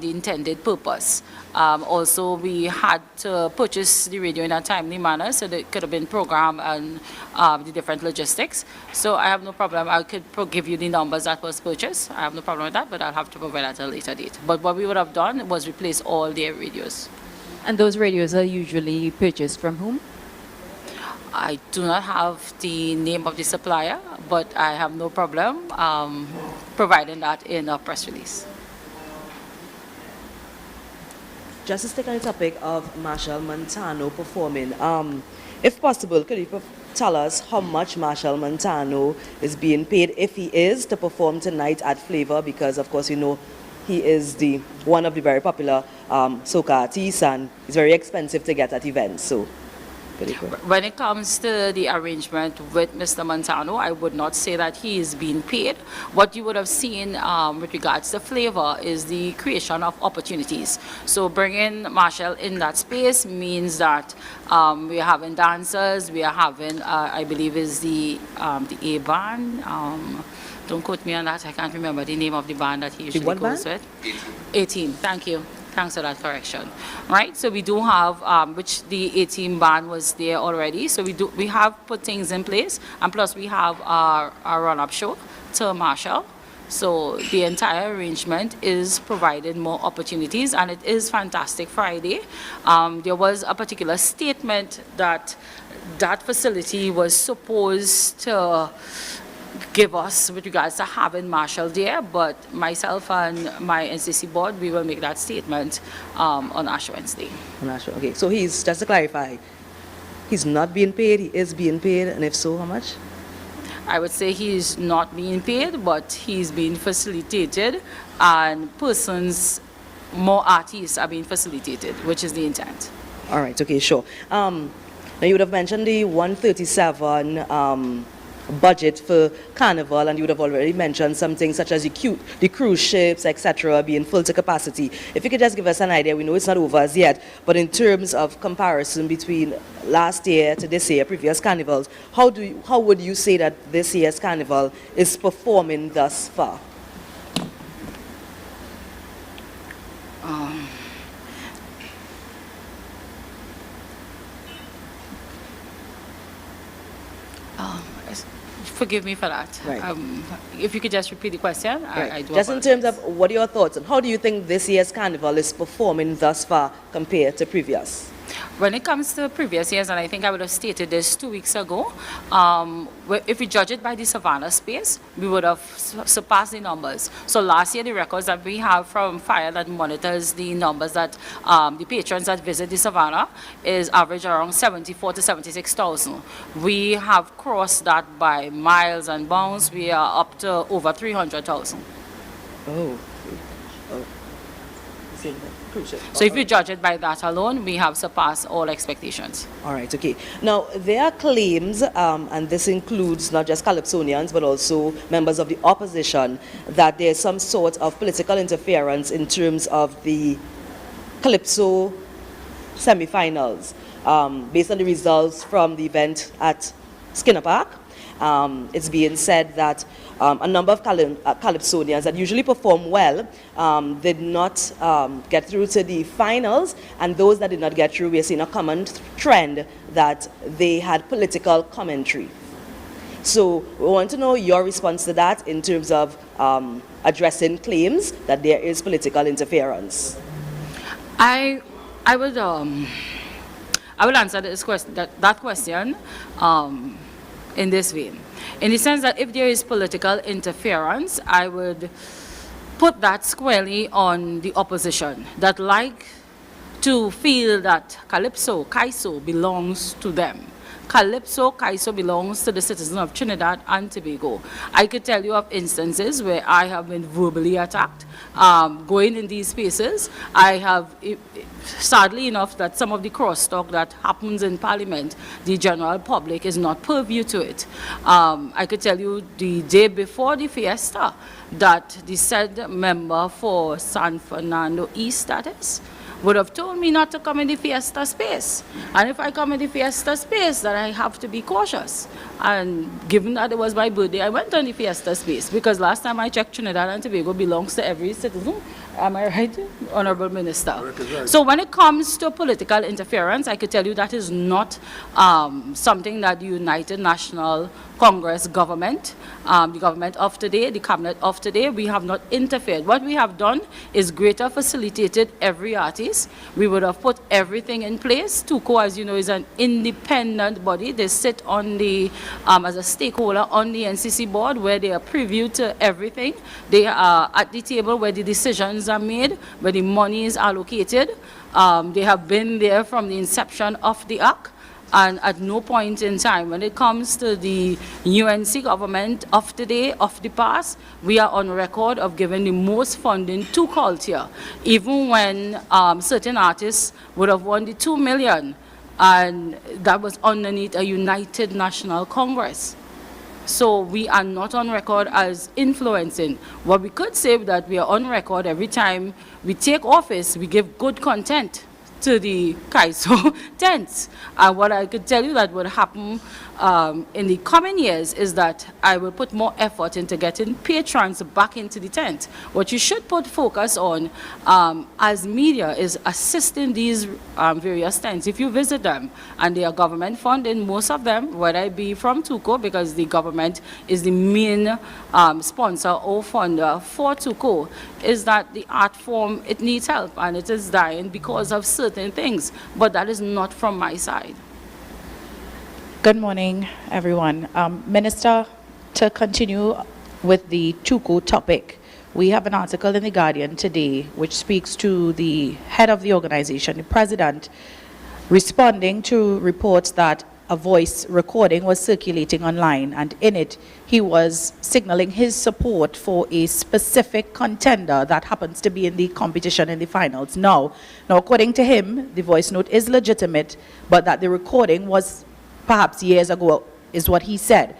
intended purpose. Also, we had to purchase the radio in a timely manner so that it could have been programmed and the different logistics. So I have no problem. I could give you the numbers that was purchased. I have no problem with that, but I'll have to provide that at a later date. But what we would have done was replace all their radios. And those radios are usually purchased from whom? I do not have the name of the supplier, but I have no problem providing that in a press release. Just to stick on the topic of Marshall Montano performing, if possible, could you tell us how much Marshall Montano is being paid, if he is to perform tonight at Flavor? Because, of course, you know, he is one of the very popular soca artists, and it's very expensive to get at events. So, when it comes to the arrangement with Mr. Montano, I would not say that he is being paid. What you would have seen with regards to Flavor is the creation of opportunities. So bringing Marshall in that space means that we are having dancers, we are having, I believe is the A band. Don't quote me on that. I can't remember the name of the band that he usually goes with. 18. Thank you. Thanks for that correction. Right. So we do have, which the 18 band was there already. So we have put things in place, and plus we have our run-up show to Marshall. So the entire arrangement is providing more opportunities, and it is Fantastic Friday. There was a particular statement that that facility was supposed to give us with regards to having Marshall there, but myself and my NCC board, we will make that statement on Ash Wednesday. Okay, so he's, just to clarify, he's not being paid, he is being paid, and if so, how much? I would say he's not being paid, but he's being facilitated, and more artists are being facilitated, which is the intent. All right, okay, sure. Now you would have mentioned the 137 budget for Carnival, and you would have already mentioned something such as the cruise ships, etc., being full to capacity. If you could just give us an idea, we know it's not over as yet, but in terms of comparison between last year to this year, previous carnivals, how would you say that this year's carnival is performing thus far? Forgive me for that. Right. If you could just repeat the question, Right. I do Just in terms of what are your thoughts, and how do you think this year's carnival is performing thus far compared to previous? When it comes to previous years, and I think I would have stated this 2 weeks ago, if we judge it by the Savannah space, we would have surpassed the numbers. So last year, the records that we have from Fire that monitors the numbers that the patrons that visit the Savannah is average around 74 to 76,000. We have crossed that by miles and bounds. We are up to over 300,000. Oh. So if you judge it by that alone, we have surpassed all expectations. All right, okay. Now, there are claims, and this includes not just Calypsonians, but also members of the opposition, that there's some sort of political interference in terms of the Calypso semi-finals, based on the results from the event at Skinner Park. It's being said that a number of Calypsonians that usually perform well did not get through to the finals, and those that did not get through, we are seeing a common trend that they had political commentary. So we want to know your response to that in terms of addressing claims that there is political interference. I will answer this question, that question in this vein. In the sense that if there is political interference, I would put that squarely on the opposition that like to feel that Calypso, CAISO belongs to them. Calypso, CAISO belongs to the citizens of Trinidad and Tobago. I could tell you of instances where I have been verbally attacked. Going in these spaces, I have, sadly enough, that some of the crosstalk that happens in Parliament, the general public is not purview to it. I could tell you the day before the fiesta that the said member for San Fernando East, that is, would have told me not to come in the fiesta space. And if I come in the fiesta space, that I have to be cautious. And given that it was my birthday, I went on the fiesta space because last time I checked, Trinidad and Tobago belongs to every citizen. Am I right, Honorable Minister? Right. So when it comes to political interference, I could tell you that is not something that the United National Congress government, the government of today, the cabinet of today, we have not interfered. What we have done is greater facilitated every artist. We would have put everything in place. TUCO, as you know, is an independent body. They sit on the, as a stakeholder on the NCC board where they are privy to everything. They are at the table where the decisions are made, where the money is allocated. They have been there from the inception of the act. And at no point in time, when it comes to the UNC government of today, of the past, we are on record of giving the most funding to culture, even when certain artists would have won the 2 million, and that was underneath a United National Congress. So we are not on record as influencing. What we could say that we are on record every time we take office, we give good content to the CAISO tents. And what I could tell you that would happen in the coming years is that I will put more effort into getting patrons back into the tent. What you should put focus on as media is assisting these various tents. If you visit them and they are government funded, most of them, whether it be from TUCO, because the government is the main sponsor or funder for TUCO, is that the art form, it needs help and it is dying because of certain things, but that is not from my side. Good morning, everyone. Minister, to continue with the TUCO topic, we have an article in The Guardian today which speaks to the head of the organization, the president, responding to reports that a voice recording was circulating online, and in it he was signaling his support for a specific contender that happens to be in the competition in the finals. Now, according to him, the voice note is legitimate, but that the recording was perhaps years ago, is what he said.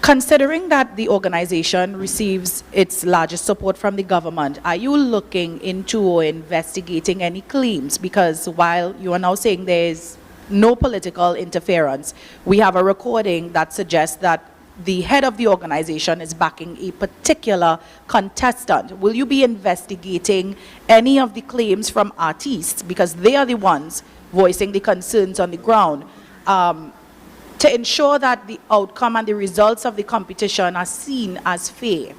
Considering that the organization receives its largest support from the government, are you looking into or investigating any claims? Because while you are now saying there is no political interference, we have a recording that suggests that the head of the organization is backing a particular contestant. Will you be investigating any of the claims from artists, because they are the ones voicing the concerns on the ground, to ensure that the outcome and the results of the competition are seen as fair?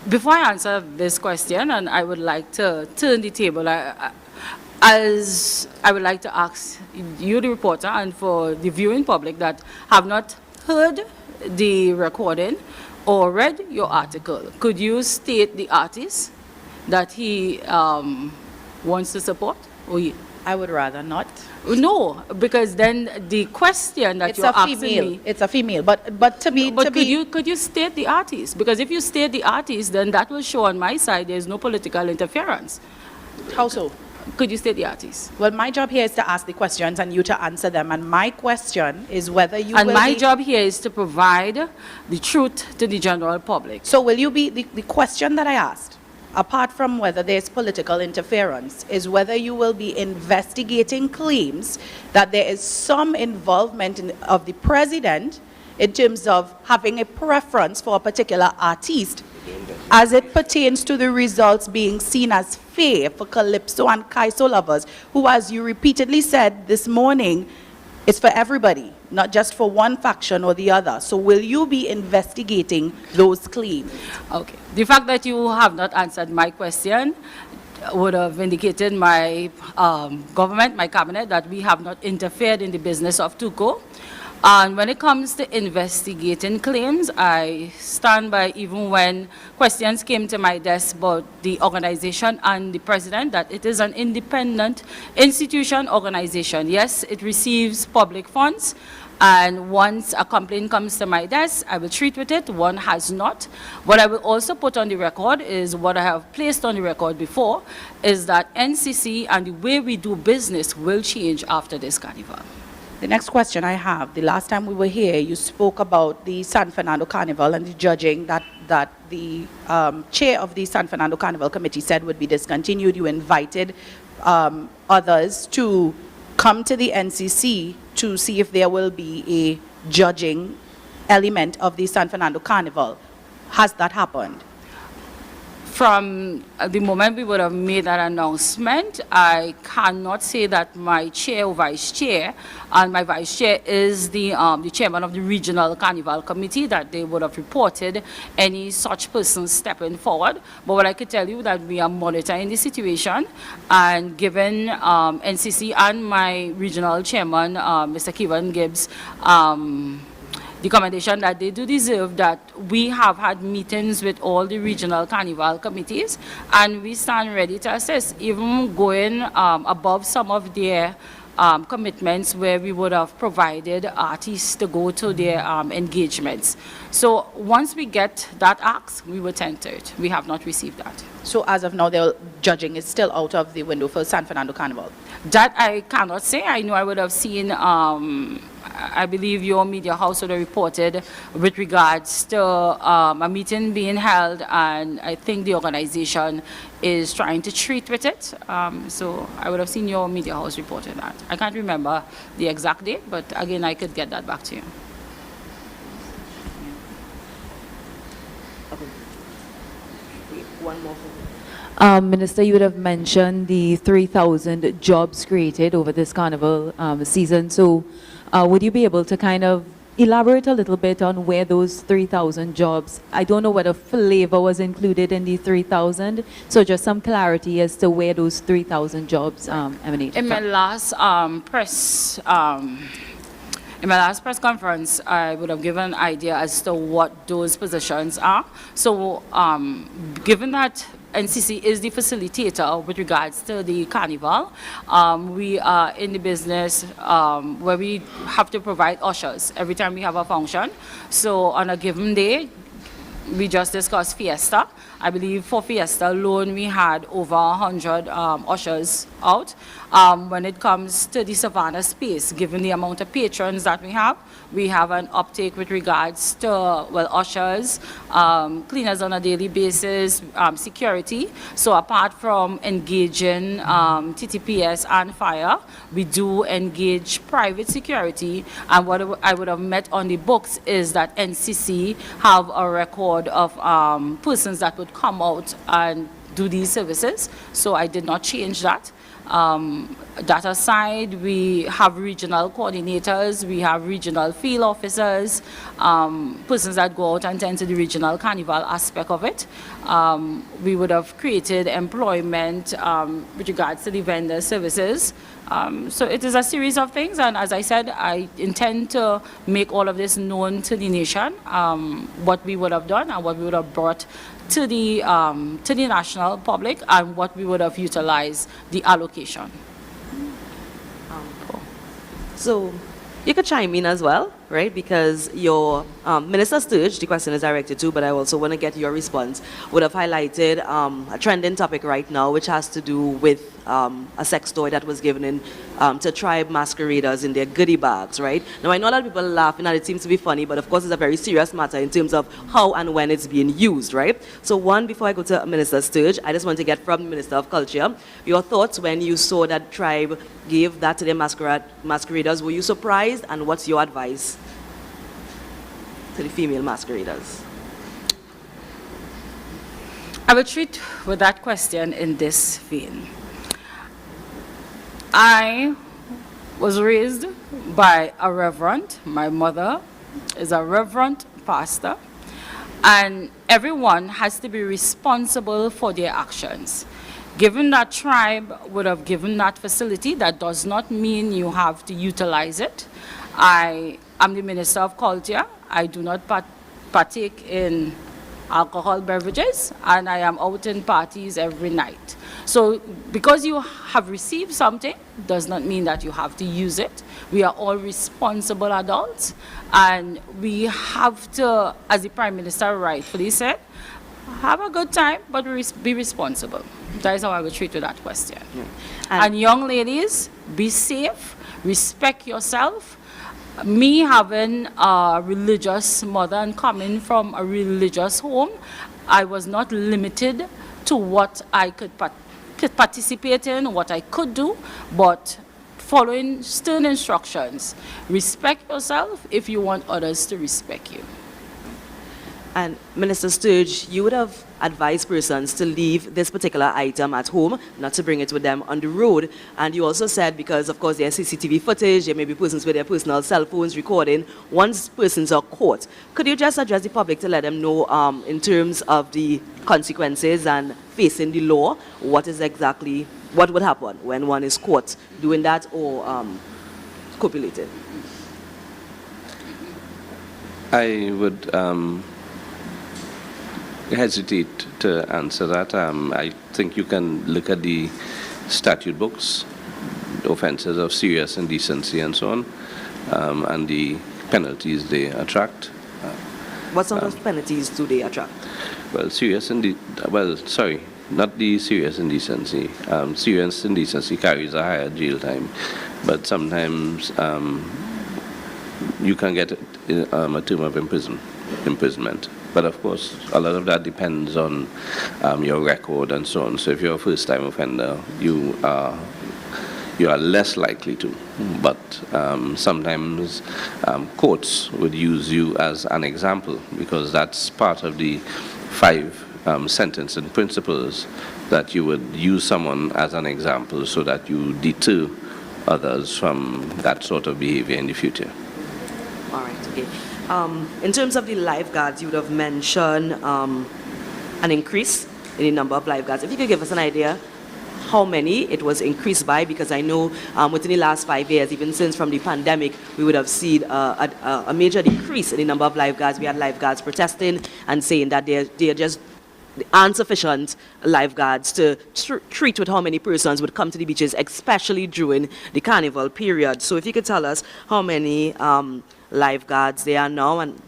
Before I answer this question, and I would like to turn the table, as I would like to ask you, the reporter, and for the viewing public that have not heard the recording or read your article, could you state the artist that he wants to support? I would rather not. No, because then the question that you're asking me... It's a female, but to be... But could you state the artist? Because if you state the artist, then that will show on my side there's no political interference. How so? Could you state the artist? Well, my job here is to ask the questions and you to answer them. And my question is whether you and my job here is to provide the truth to the general public. So will you be... The question that I asked, apart from whether there's political interference, is whether you will be investigating claims that there is some involvement of the president in terms of having a preference for a particular artiste as it pertains to the results being seen as fair for Calypso and Calypso lovers, who, as you repeatedly said this morning, is for everybody, not just for one faction or the other. So will you be investigating those claims? Okay. The fact that you have not answered my question would have indicated my government, my cabinet, that we have not interfered in the business of TUCO. And when it comes to investigating claims, I stand by, even when questions came to my desk about the organization and the president, that it is an independent institution organization. Yes, it receives public funds, and once a complaint comes to my desk, I will treat with it. One has not. What I will also put on the record is what I have placed on the record before, is that NCC and the way we do business will change after this carnival. The next question I have, the last time we were here, you spoke about the San Fernando Carnival and the judging that the chair of the San Fernando Carnival Committee said would be discontinued. You invited others to come to the NCC to see if there will be a judging element of the San Fernando Carnival. Has that happened? From the moment we would have made that announcement, I cannot say that my chair or vice chair, and my vice chair is the chairman of the regional carnival committee, that they would have reported any such person stepping forward. But what I could tell you, that we are monitoring the situation, and given NCC and my regional chairman, Mr. Kevin Gibbs, the commendation that they do deserve, that we have had meetings with all the regional carnival committees, and we stand ready to assist, even going above some of their commitments where we would have provided artists to go to their engagements. So once we get that ask, we will tend to it. We have not received that. So as of now, the judging is still out of the window for San Fernando Carnival? That I cannot say. I know I would have seen, I believe your media house would have reported with regards to a meeting being held, and I think the organization is trying to treat with it. So I would have seen your media house reported that. I can't remember the exact date, but again, I could get that back to you. One more. Minister, you would have mentioned the 3,000 jobs created over this carnival season. So would you be able to kind of elaborate a little bit on where those 3,000 jobs, I don't know whether flavor was included in the 3,000, so just some clarity as to where those 3,000 jobs emanated In my from. last in my last press conference, I would have given an idea as to what those positions are. So given that NCC is the facilitator with regards to the carnival, we are in the business where we have to provide ushers every time we have a function. So on a given day, we just discussed Fiesta. I believe for Fiesta alone, we had over 100 ushers out. When it comes to the Savannah space, given the amount of patrons that we have an uptake with regards to, well, ushers, cleaners on a daily basis, security. So apart from engaging TTPS and fire, we do engage private security. And what I would have met on the books is that NCC have a record of persons that would come out and do these services. So I did not change that. That aside, we have regional coordinators, we have regional field officers, persons that go out and tend to the regional carnival aspect of it. We would have created employment with regards to the vendor services. So it is a series of things, and as I said, I intend to make all of this known to the nation, what we would have done and what we would have brought to the national public, and what we would have utilized the allocation. So you could chime in as well, right? Because your Minister Sturge, the question is directed to, but I also want to get your response, would have highlighted a trending topic right now, which has to do with a sex toy that was given in to tribe masqueraders in their goodie bags, right? Now, I know a lot of people are laughing and it seems to be funny, but of course it's a very serious matter in terms of how and when it's being used, right? So one, before I go to Minister Sturge, I just want to get from the Minister of Culture your thoughts when you saw that tribe gave that to their masqueraders. Were you surprised, and what's your advice? to the female masqueraders? I will treat with that question in this vein. I was raised by a reverend. My mother is a reverend pastor, and everyone has to be responsible for their actions. Given that tribe would have given that facility, that does not mean you have to utilize it. I am the Minister of Culture. I do not partake in alcohol beverages, and I am out in parties every night. So because you have received something does not mean that you have to use it. We are all responsible adults, and we have to, as the Prime Minister rightfully said, have a good time, but be responsible. That is how I would treat with that question. Yeah. And young ladies, be safe, respect yourself. Me having a religious mother and coming from a religious home, I was not limited to what I could participate in, what I could do, but following stern instructions. Respect yourself if you want others to respect you. And Minister Sturge, you would have advised persons to leave this particular item at home, not to bring it with them on the road. And you also said, because of course there's CCTV footage, there may be persons with their personal cell phones recording, once persons are caught. Could you just address the public to let them know in terms of the consequences and facing the law, what would happen when one is caught doing that or copulating? I would hesitate to answer that. I think you can look at the statute books, offences of serious indecency and so on, and the penalties they attract. What sort of penalties do they attract? Well, not the serious indecency. Serious indecency carries a higher jail time, but sometimes you can get a term of imprisonment. But of course, a lot of that depends on your record and so on. So if you're a first-time offender, you are less likely to. But sometimes courts would use you as an example, because that's part of the 5 sentencing principles, that you would use someone as an example so that you deter others from that sort of behavior in the future. All right, okay. In terms of the lifeguards, you would have mentioned an increase in the number of lifeguards. If you could give us an idea how many it was increased by, because I know within the last 5 years, even since from the pandemic, we would have seen a major decrease in the number of lifeguards. We had lifeguards protesting and saying that they're just insufficient lifeguards to treat with how many persons would come to the beaches, especially during the carnival period. So if you could tell us how many lifeguards there are now. And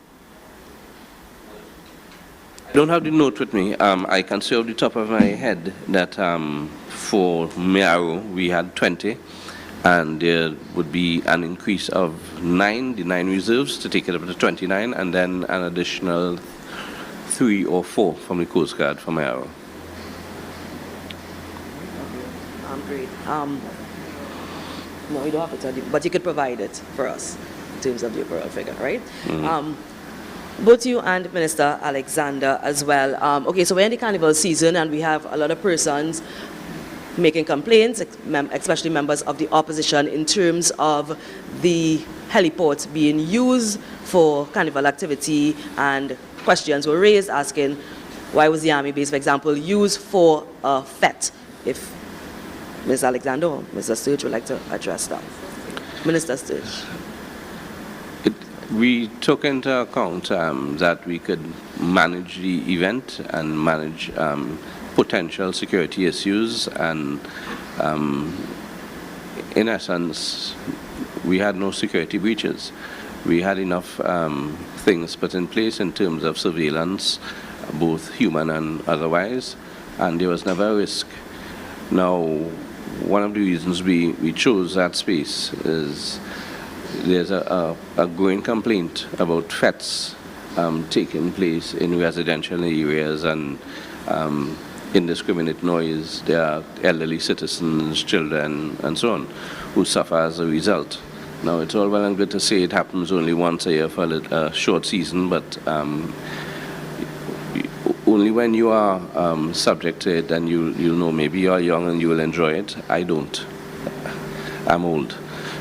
I don't have the note with me. I can say off the top of my head that for Mearo we had 20, and there would be an increase of 9, the 9 reserves, to take it up to 29, and then an additional 3 or 4 from the Coast Guard for Mearo. Great. No, you don't have to tell you, but you could provide it for us in terms of the overall figure, right? Mm-hmm. Both you and Minister Alexander as well. Okay, so we're in the carnival season, and we have a lot of persons making complaints, especially members of the opposition, in terms of the heliport being used for carnival activity, and questions were raised asking why was the army base, for example, used for a fete. If Ms. Alexander or Mr. Sturge would like to address that. Minister Sturge. We took into account that we could manage the event and manage potential security issues, and in essence, we had no security breaches. We had enough things put in place in terms of surveillance, both human and otherwise, and there was never a risk. Now, one of the reasons we chose that space is there's a growing complaint about fetes taking place in residential areas and indiscriminate noise. There are elderly citizens, children, and so on, who suffer as a result. Now, it's all well and good to say it happens only once a year for a short season, but only when you are subject to it and you'll know maybe you're young and you will enjoy it. I don't. I'm old.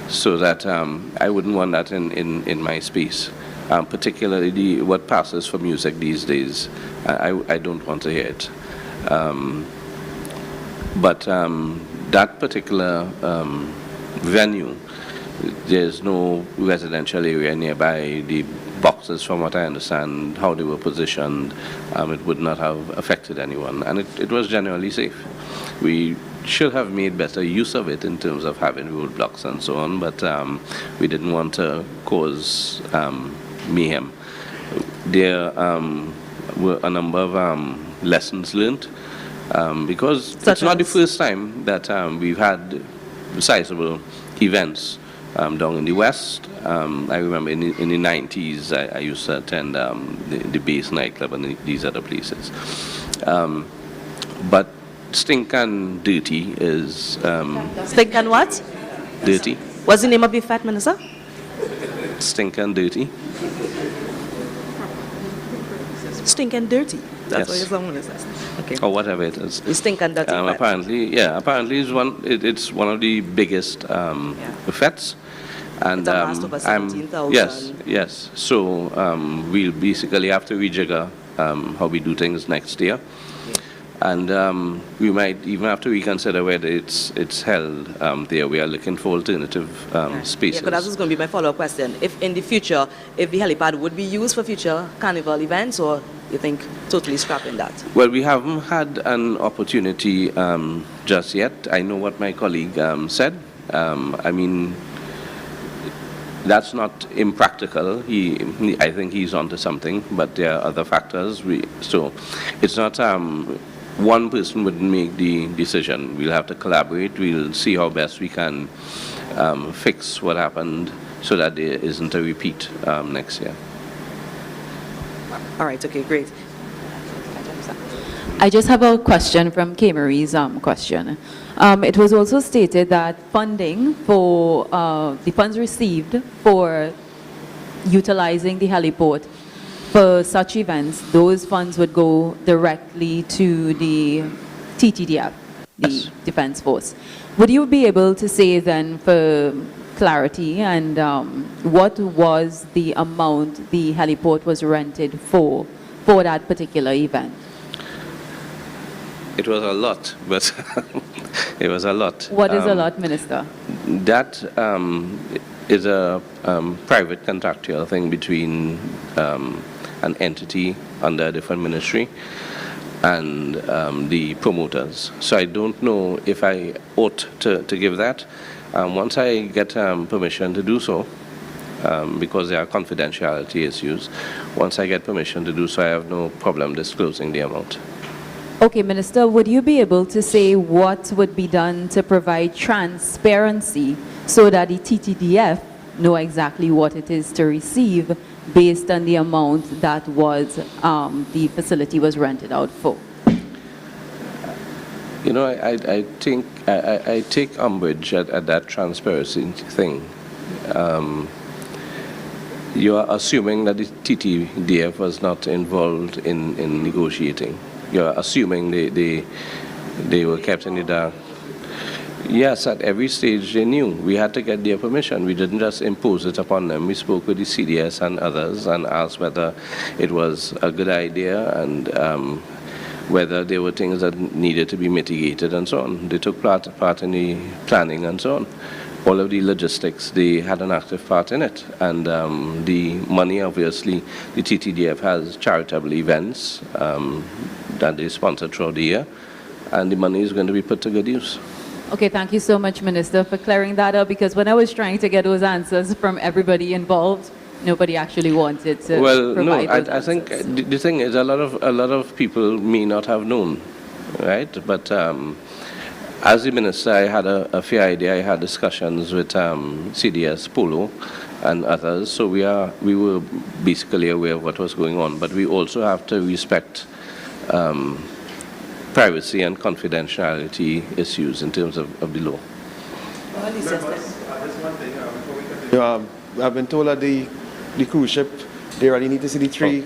So that I wouldn't want that in my space. Particularly what passes for music these days. I don't want to hear it. But that particular venue, there's no residential area nearby. The boxes, from what I understand, how they were positioned, it would not have affected anyone. And it was generally safe. We should have made better use of it in terms of having roadblocks and so on, but we didn't want to cause mayhem. There were a number of lessons learned, because it's not the first time that we've had sizable events down in the West. I remember in the 90s, I used to attend the Base nightclub and these other places. But Stink and Dirty is... Stink and what? Dirty. What's the name of the fat, Minister? Stink and Dirty. Stink and Dirty. That's Yes. what your song says. Okay. Or whatever it is. You stink and dirty. fat. Apparently it's one of the biggest fets. And It's amassed over 17,000. yes. So we'll basically have to rejigger how we do things next year. And we might even have to reconsider whether it's held there. We are looking for alternative spaces. Yeah, because that was going to be my follow-up question. If in the future, if the helipad would be used for future carnival events, or you think totally scrapping that? Well, we haven't had an opportunity just yet. I know what my colleague said. I mean, that's not impractical. I think he's onto something, but there are other factors. So it's not one person would make the decision. We'll have to collaborate. We'll see how best we can fix what happened so that there isn't a repeat next year. All right, okay, great. I just have a question from K. Marie's question. It was also stated that funding for the funds received for utilizing the heliport for such events, those funds would go directly to the TTDF, the Yes. Defense Force. Would you be able to say then, for clarity, and what was the amount the heliport was rented for that particular event? It was a lot, but it was a lot. What is a lot, Minister? That is a private contractual thing between an entity under a different ministry and the promoters. So I don't know if I ought to give that. Once I get permission to do so, because there are confidentiality issues, once I get permission to do so, I have no problem disclosing the amount. Okay, Minister, would you be able to say what would be done to provide transparency so that the TTDF know exactly what it is to receive based on the amount that was the facility was rented out for? You know, I think I take umbrage at that transparency thing. You are assuming that the TTDF was not involved in negotiating. You're assuming they were kept in the dark. Yes, at every stage they knew. We had to get their permission. We didn't just impose it upon them. We spoke with the CDS and others and asked whether it was a good idea and whether there were things that needed to be mitigated and so on. They took part in the planning and so on. All of the logistics, they had an active part in it. And the money, obviously, the TTDF has charitable events that they sponsor throughout the year, and the money is going to be put to good use. Okay, thank you so much, Minister, for clearing that up, because when I was trying to get those answers from everybody involved, nobody actually wanted to provide those I think answers. the thing is a lot of people may not have known, right? But as the minister, I had a fair idea. I had discussions with CDS, Polo, and others, so we were basically aware of what was going on. But we also have to respect privacy and confidentiality issues in terms of the law. I've been told that the cruise ship, they really need to see the three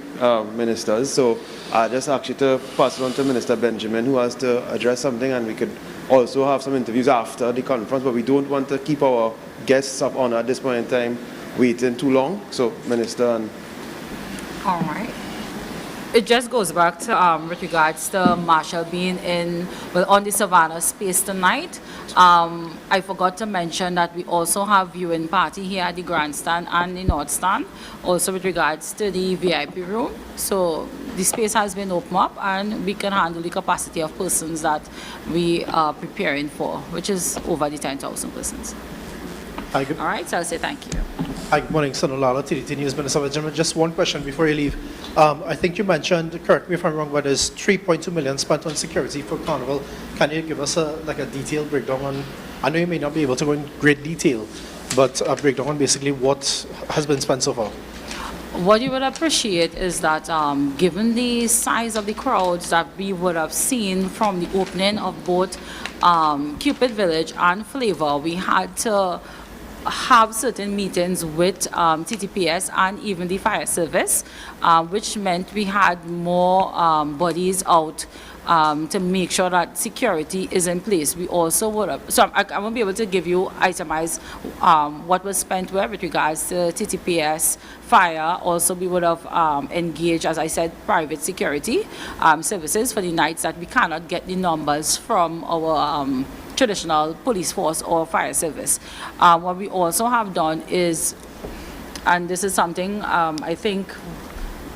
ministers. So I just ask you to pass it on to Minister Benjamin, who has to address something, and we could also have some interviews after the conference, but we don't want to keep our guests of honor at this point in time waiting too long. So, Minister. All right. It just goes back to with regards to Marshall being on the Savannah space tonight. I forgot to mention that we also have viewing party here at the grandstand and the north stand, also with regards to the VIP room. So the space has been opened up and we can handle the capacity of persons that we are preparing for, which is over the 10,000 persons. Hi, good. All right, so I'll say thank you. Hi, good morning, Sonolala, TDT News, Minister Benjamin. Just one question before you leave. I think you mentioned, correct me if I'm wrong, but there's 3.2 million spent on security for Carnival. Can you give us a detailed breakdown on, I know you may not be able to go in great detail, but a breakdown on basically what has been spent so far? What you would appreciate is that given the size of the crowds that we would have seen from the opening of both Cupid Village and Flavor, we had to have certain meetings with TTPS and even the fire service, which meant we had more bodies out to make sure that security is in place. We also would have, so I won't be able to give you itemized what was spent where with regards to TTPS, fire. Also, we would have engaged, as I said, private security services for the nights that we cannot get the numbers from our traditional police force or fire service. What we also have done is, and this is something I think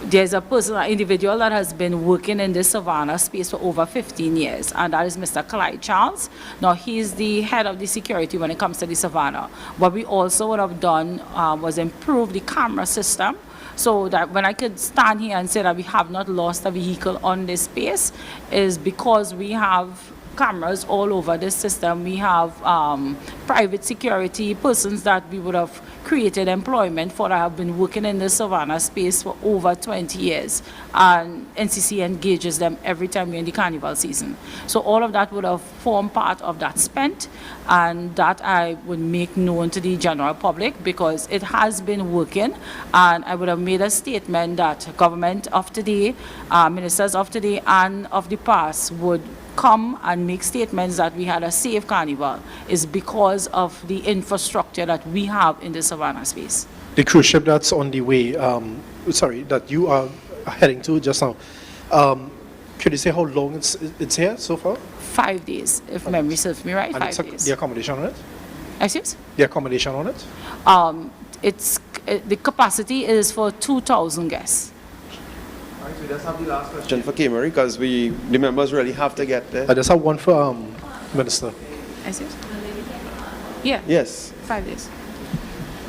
there's an individual that has been working in this Savannah space for over 15 years, and that is Mr. Clyde Charles. Now, he's the head of the security when it comes to the Savannah. What we also would have done was improve the camera system, so that when I could stand here and say that we have not lost a vehicle on this space is because we have cameras all over this system. We have private security persons that we would have created employment for that have been working in the Savannah space for over 20 years, and NCC engages them every time we're in the Carnival season. So all of that would have formed part of that spent, and that I would make known to the general public because it has been working, and I would have made a statement that government of today, ministers of today and of the past would come and make statements that we had a safe Carnival is because of the infrastructure that we have in the Savannah space. The cruise ship that's on the way, that you are heading to just now, could you say how long it's here so far? 5 days, if memory serves me right. And 5 days. The accommodation on it? Excuse? The accommodation on it? The capacity is for 2,000 guests. All right, we just have the last question for K-Marie, because the members really have to get there. I just have one for Minister. Excuse? Yeah. Yes. 5 days.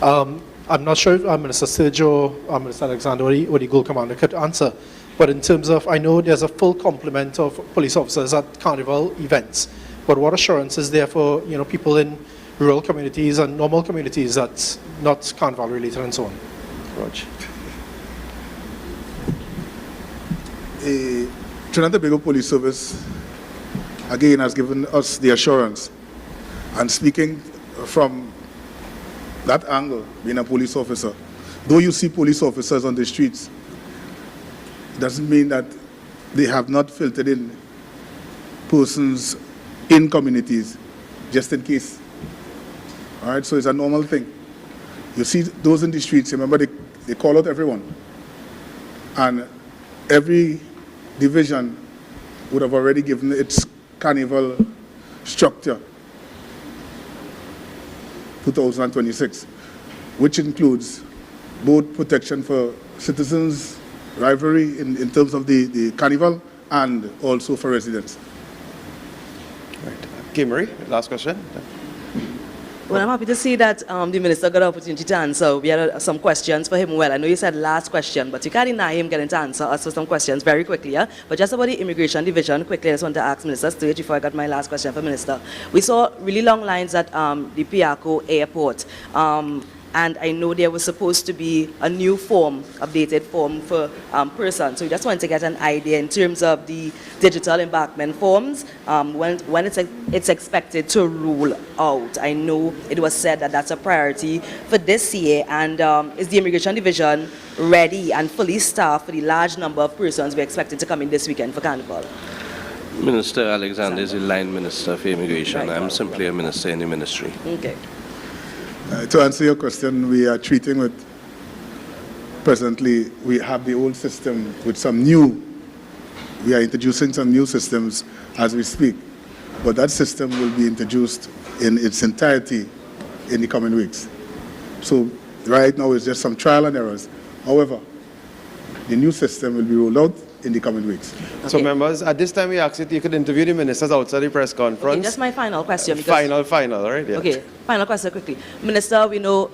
I'm not sure if Minister Sturge or Minister Alexander or the Gold Commander could answer, but in terms of, I know there's a full complement of police officers at Carnival events, but what assurance is there for people in rural communities and normal communities that's not Carnival related and so on? Roger. Trinidad and Tobago Police Service, again, has given us the assurance, and speaking from that angle, being a police officer, though you see police officers on the streets, it doesn't mean that they have not filtered in persons in communities, just in case. All right, so it's a normal thing. You see those in the streets, remember they call out everyone. And every division would have already given its Carnival structure 2026, which includes both protection for citizens, rivalry in terms of the Carnival, and also for residents. Right. K-Marie, last question. Well, I'm happy to see that the minister got an opportunity to answer. We had some questions for him. Well, I know you said last question, but you can't deny him getting to answer us for some questions very quickly. Yeah? But just about the immigration division, quickly, I just want to ask Minister Sturge before I got my last question for Minister. We saw really long lines at the Piaco airport. and I know there was supposed to be a new form, updated form for persons. So we just want to get an idea in terms of the digital embarkment forms, when it's expected to roll out. I know it was said that that's a priority for this year, and is the Immigration Division ready and fully staffed for the large number of persons we're expected to come in this weekend for Carnival? Minister Alexander is the line minister for immigration. I'm simply a minister in the ministry. Okay. To answer your question, we are treating with, presently, we have the old system with some new, we are introducing some new systems as we speak. But that system will be introduced in its entirety in the coming weeks. So right now it's just some trial and errors. However, the new system will be rolled out in the coming weeks. So members, at this time we asked you could interview the ministers outside the press conference. Okay, that's my final question. Because, Final, right? Yeah. Okay, final question quickly. Minister, we know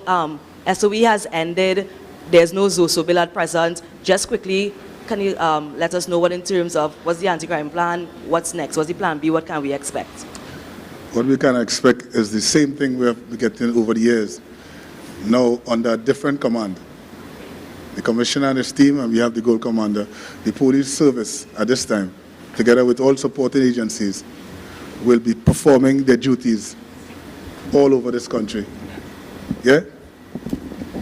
SOE has ended. There's no ZOSO bill at present. Just quickly, can you let us know what in terms of what's the anti-crime plan, what's next, what's the plan B, what can we expect? What we can expect is the same thing we have been getting over the years, now under a different command. The commissioner and his team, and we have the gold commander, the police service at this time, together with all supporting agencies, will be performing their duties all over this country. Yeah?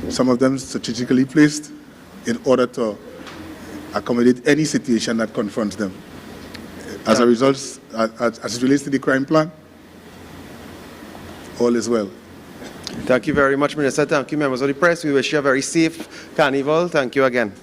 Some of them strategically placed in order to accommodate any situation that confronts them. As a result, as it relates to the crime plan, all is well. Thank you very much, Minister. Thank you, members of the press. We wish you a very safe Carnival. Thank you again.